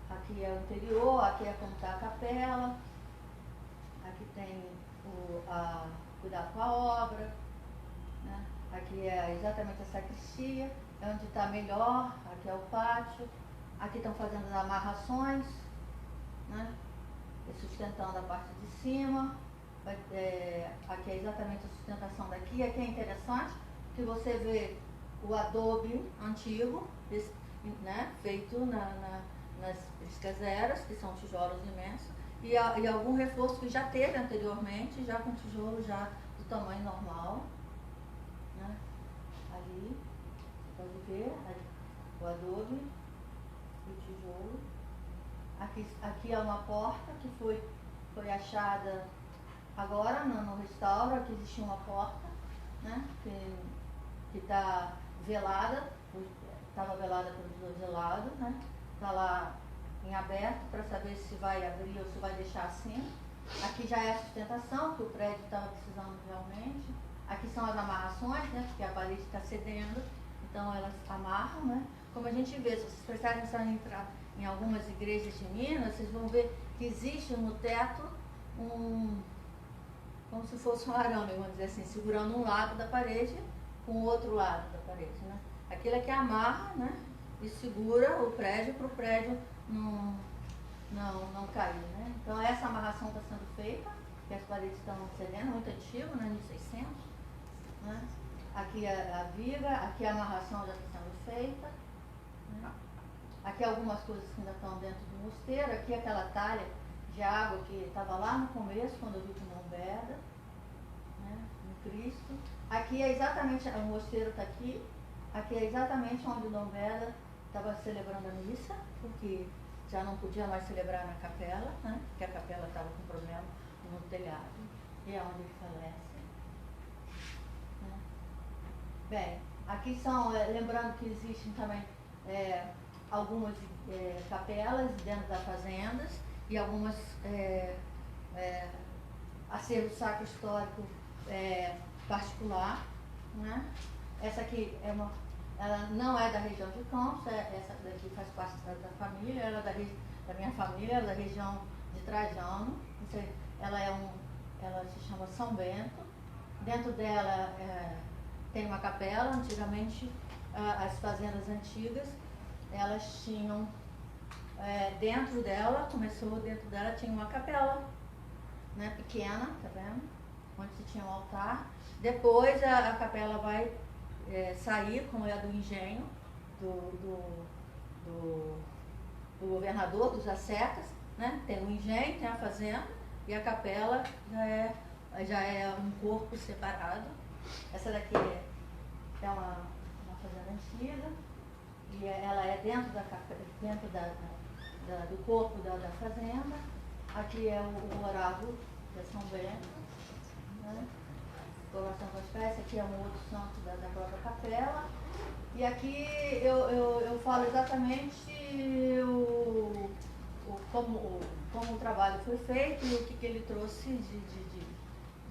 Aqui é o interior, aqui é como está a capela, aqui tem cuidado com a obra, né? Aqui é exatamente a sacristia, é onde está melhor, aqui é o pátio, aqui estão fazendo as amarrações, né? Sustentando a parte de cima, aqui é exatamente a sustentação daqui. Aqui é interessante que você vê o adobe antigo, né? Feito nas piscazeras, que são tijolos imensos, e algum reforço que já teve anteriormente, já com tijolo já do tamanho normal, né? Ali, você pode ver o adobe e o tijolo. Aqui é uma porta que foi achada agora no restauro. Aqui existia uma porta, né? Que está velada, estava velada pelos dois lados, né? Está lá em aberto para saber se vai abrir ou se vai deixar assim. Aqui já é a sustentação, que o prédio estava precisando realmente. Aqui são as amarrações, né? Porque a parede está cedendo, então elas amarram, né? Como a gente vê, se vocês prestarem atenção em algumas igrejas de Minas, vocês vão ver que existe no teto como se fosse um arame, vamos dizer assim, segurando um lado da parede com o outro lado da parede, né? Aquilo é que amarra, né? E segura o prédio para o prédio não cair, né? Então essa amarração está sendo feita, que as paredes estão cedendo, muito antigo, né? 1600, né? Aqui a viga, aqui a amarração já está sendo feita, né? Aqui algumas coisas que ainda estão dentro do mosteiro, aqui aquela talha de água que estava lá no começo, quando eu vi com Umbeda, né? No Cristo. Aqui é exatamente, o mosteiro está aqui é exatamente onde o Dom Beda estava celebrando a missa, porque já não podia mais celebrar na capela, né? Porque a capela estava com problema no telhado, e é onde ele falece, né? Bem, aqui são, lembrando que existem também algumas capelas dentro das fazendas e algumas acervo sacro histórico particular, né? Essa aqui ela não é da região de Campos, essa daqui faz parte da família, ela é da minha família, ela é da região de Trajano. Ela se chama São Bento. Dentro dela tem uma capela. Antigamente as fazendas antigas, elas tinham dentro dela tinha uma capela, né, pequena, tá vendo? Onde se tinha um altar. Depois a capela vai sair, como é a do engenho, do governador, dos assecas, né? Tem o engenho, tem a fazenda, e a capela já é um corpo separado. Essa daqui é uma fazenda antiga, e ela é dentro do corpo da fazenda. Aqui é o oráculo de São Bento, né? Coroação com as peças. Aqui é um outro santo da própria capela. E aqui eu falo exatamente como o trabalho foi feito e o que ele trouxe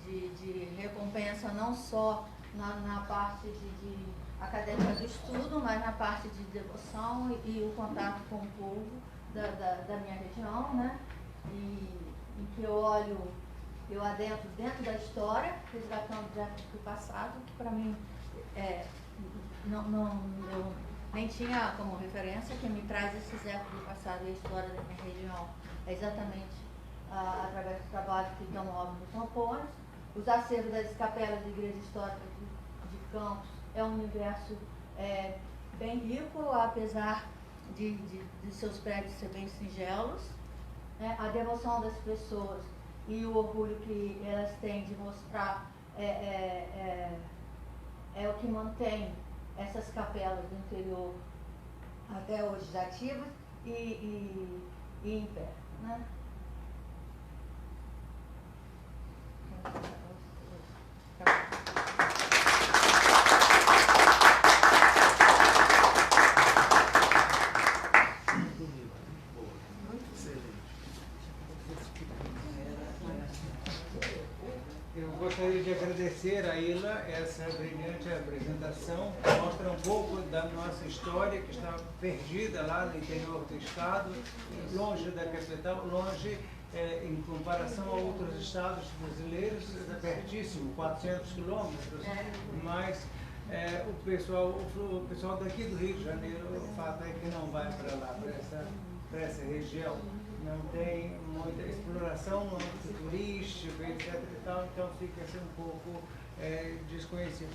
de recompensa, não só na parte de acadêmica do estudo, mas na parte de devoção e o contato com o povo da minha região, né? E que eu adentro dentro da história, resgatando dentro do passado, que para mim eu nem tinha como referência. Quem me traz esses ecos do passado e a história da minha região é exatamente através do trabalho que Dom Óbvio nos propôs. Os acervos das capelas da Igreja Histórica de Campos é um universo bem rico, apesar de seus prédios serem bem singelos. A devoção das pessoas e o orgulho que elas têm de mostrar é o que mantém essas capelas do interior até hoje ativas e em pé, né? Eu gostaria de agradecer a Ilha essa brilhante apresentação, mostra um pouco da nossa história que está perdida lá no interior do estado, longe da capital, longe em comparação a outros estados brasileiros, é pertíssimo, 400 quilômetros, mas o pessoal daqui do Rio de Janeiro, o fato é que não vai para lá, para essa região. Não tem muita exploração no âmbito turístico, etc. E tal, então fica assim um pouco desconhecido.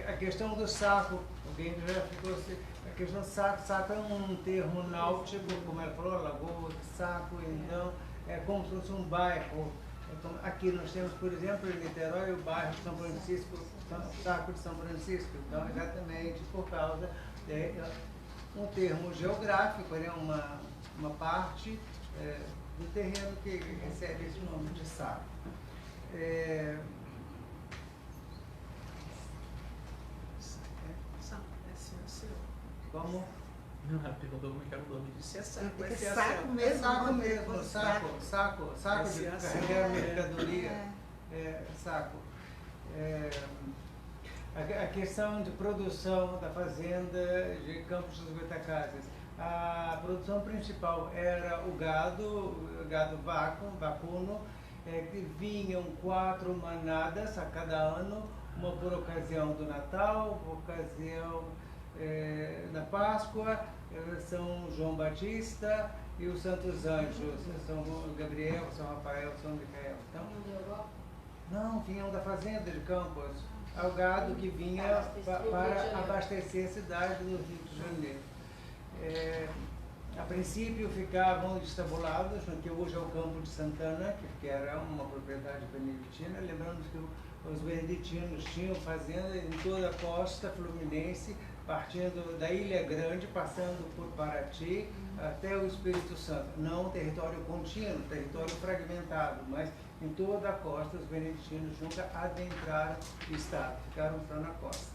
A questão do saco, alguém já ficou assim, a questão do saco é um termo náutico, como ela falou, lagoa de saco, então é como se fosse um bairro. Então, aqui nós temos, por exemplo, em Niterói, o bairro de São Francisco, Saco de São Francisco, então exatamente por causa de um termo geográfico, né, uma parte do terreno que recebe esse nome de saco. Como? Não, ela perguntou como é que era o nome disso. É saco, É esse é saco mesmo. Saco mesmo, saco de carregar mercadoria. Saco. A questão de produção da fazenda de Campos dos Goytacazes. A produção principal era o gado vacuno, que vinham 4 manadas a cada ano, uma por ocasião do Natal, por ocasião da Páscoa, São João Batista e os Santos Anjos, São Gabriel, São Rafael, São Micael. Então, não, vinham da fazenda de Campos, ao gado que vinha para abastecer a cidade do Rio de Janeiro. A princípio ficavam estabulados no que hoje é o Campo de Santana, que era uma propriedade beneditina. Lembrando que os beneditinos tinham fazenda em toda a costa fluminense, partindo da Ilha Grande, passando por Paraty até o Espírito Santo. Não um território contínuo, território fragmentado, mas em toda a costa os beneditinos nunca adentraram o estado, ficaram só na costa.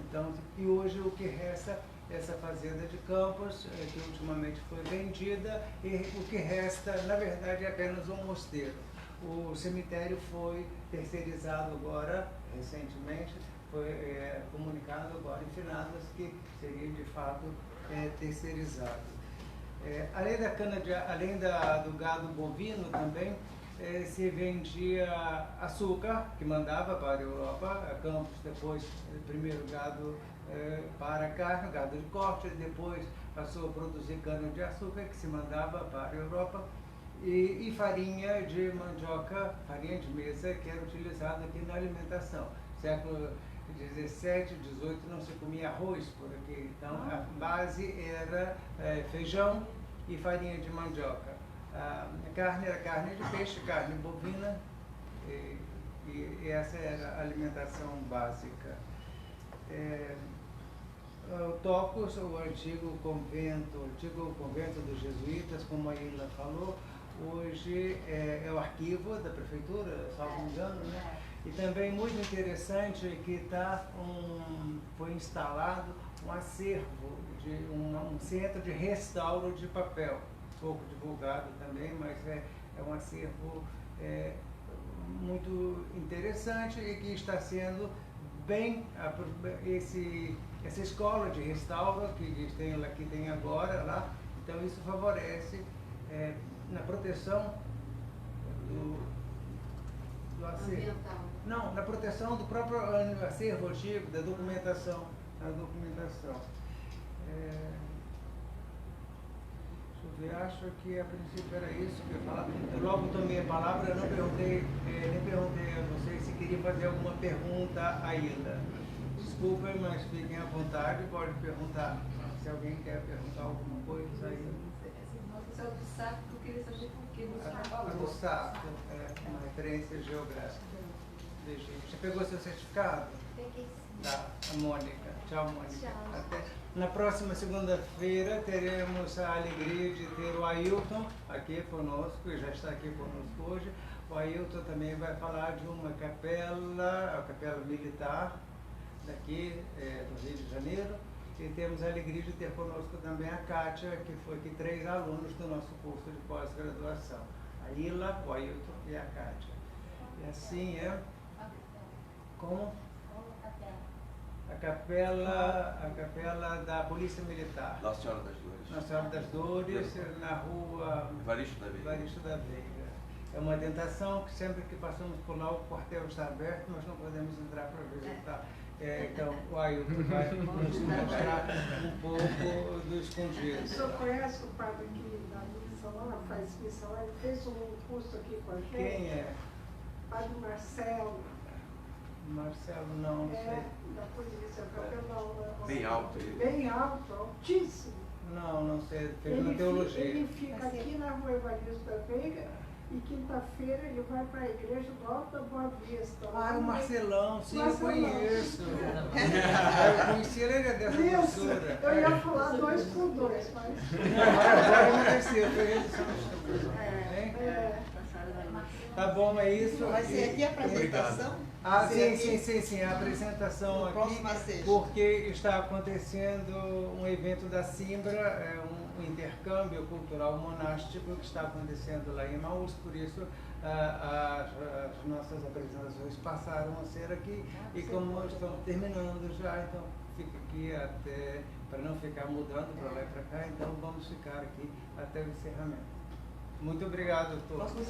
Então, e hoje o que resta essa fazenda de Campos, que ultimamente foi vendida, e o que resta, na verdade, é apenas um mosteiro. O cemitério foi terceirizado agora, recentemente, foi comunicado agora em finados que seria de fato terceirizado. Além da do gado bovino também, se vendia açúcar, que mandava para a Europa, a Campos depois, primeiro gado para carne, gado de corte, depois passou a produzir cana-de-açúcar, que se mandava para a Europa, e farinha de mandioca, farinha de mesa, que era utilizada aqui na alimentação. Século 17, 18 não se comia arroz por aqui, então a base era feijão e farinha de mandioca. A carne era carne de peixe, carne bovina, e essa era a alimentação básica. O Tocos, o antigo convento dos jesuítas, como a Ilha falou, hoje é o arquivo da prefeitura, salvo engano, né? E também muito interessante é que foi instalado um acervo, um centro de restauro de papel, pouco divulgado também, mas é um acervo muito interessante e que está sendo bem essa escola de restauro que tem agora lá, então isso favorece na proteção do acervo. Não, na proteção do próprio acervo antigo, da documentação. Acho que a princípio era isso que eu ia falar. Eu logo tomei a palavra, eu nem perguntei a vocês se queriam fazer alguma pergunta ainda. Desculpem, mas fiquem à vontade, pode perguntar. Se alguém quer perguntar alguma coisa aí. Essa do saco, eu queria saber por que do saco. Do saco, uma referência geográfica. Você pegou seu certificado? Peguei. Tá, a Mônica. Tchau, Mônica. Tchau. Na próxima segunda-feira teremos a alegria de ter o Ailton aqui conosco, e já está aqui conosco hoje. O Ailton também vai falar de uma capela, a capela militar daqui do Rio de Janeiro. E temos a alegria de ter conosco também a Kátia, que foi aqui 3 alunos do nosso curso de pós-graduação. A Ilha, o Ailton e a Kátia. E assim Como? Como capela. A capela da Polícia Militar. Nossa Senhora das Dores. Nossa Senhora das Dores, na rua Evaristo da Veiga. Evaristo da Veiga. É uma tentação que sempre que passamos por lá o quartel está aberto, nós não podemos entrar para visitar. Então, o Ailton vai nos mostrar um pouco do O escondido. senhor conhece o padre que da missa lá, faz missa lá, ele fez um curso aqui com a gente? Quem é? Padre Marcelo. Marcelo, não sei. Da polícia, cabelão. Bem alto ele. Bem alto, altíssimo. Não sei, fez na teologia. Ele fica aqui na rua Evaristo da Veiga e quinta-feira ele vai para a igreja do Alto da Boa Vista. Ah, o Marcelão, sim, Marcelão. eu conheço. Eu conheci ele dessa Isso, postura. eu ia falar 2 por 2, mas... Agora emagreceu, foi redução de estrutura. É, Tá bom, é isso. Vai ser aqui a apresentação? Ah, Vai ser sim, a apresentação No aqui, próximo sexta. porque está acontecendo um evento da Simbra, um intercâmbio cultural monástico que está acontecendo lá em Emaús, por isso as nossas apresentações passaram a ser aqui, e como estamos terminando já, então fica aqui até, para não ficar mudando para lá e para cá, então vamos ficar aqui até o encerramento. Muito obrigado a todos. Próximo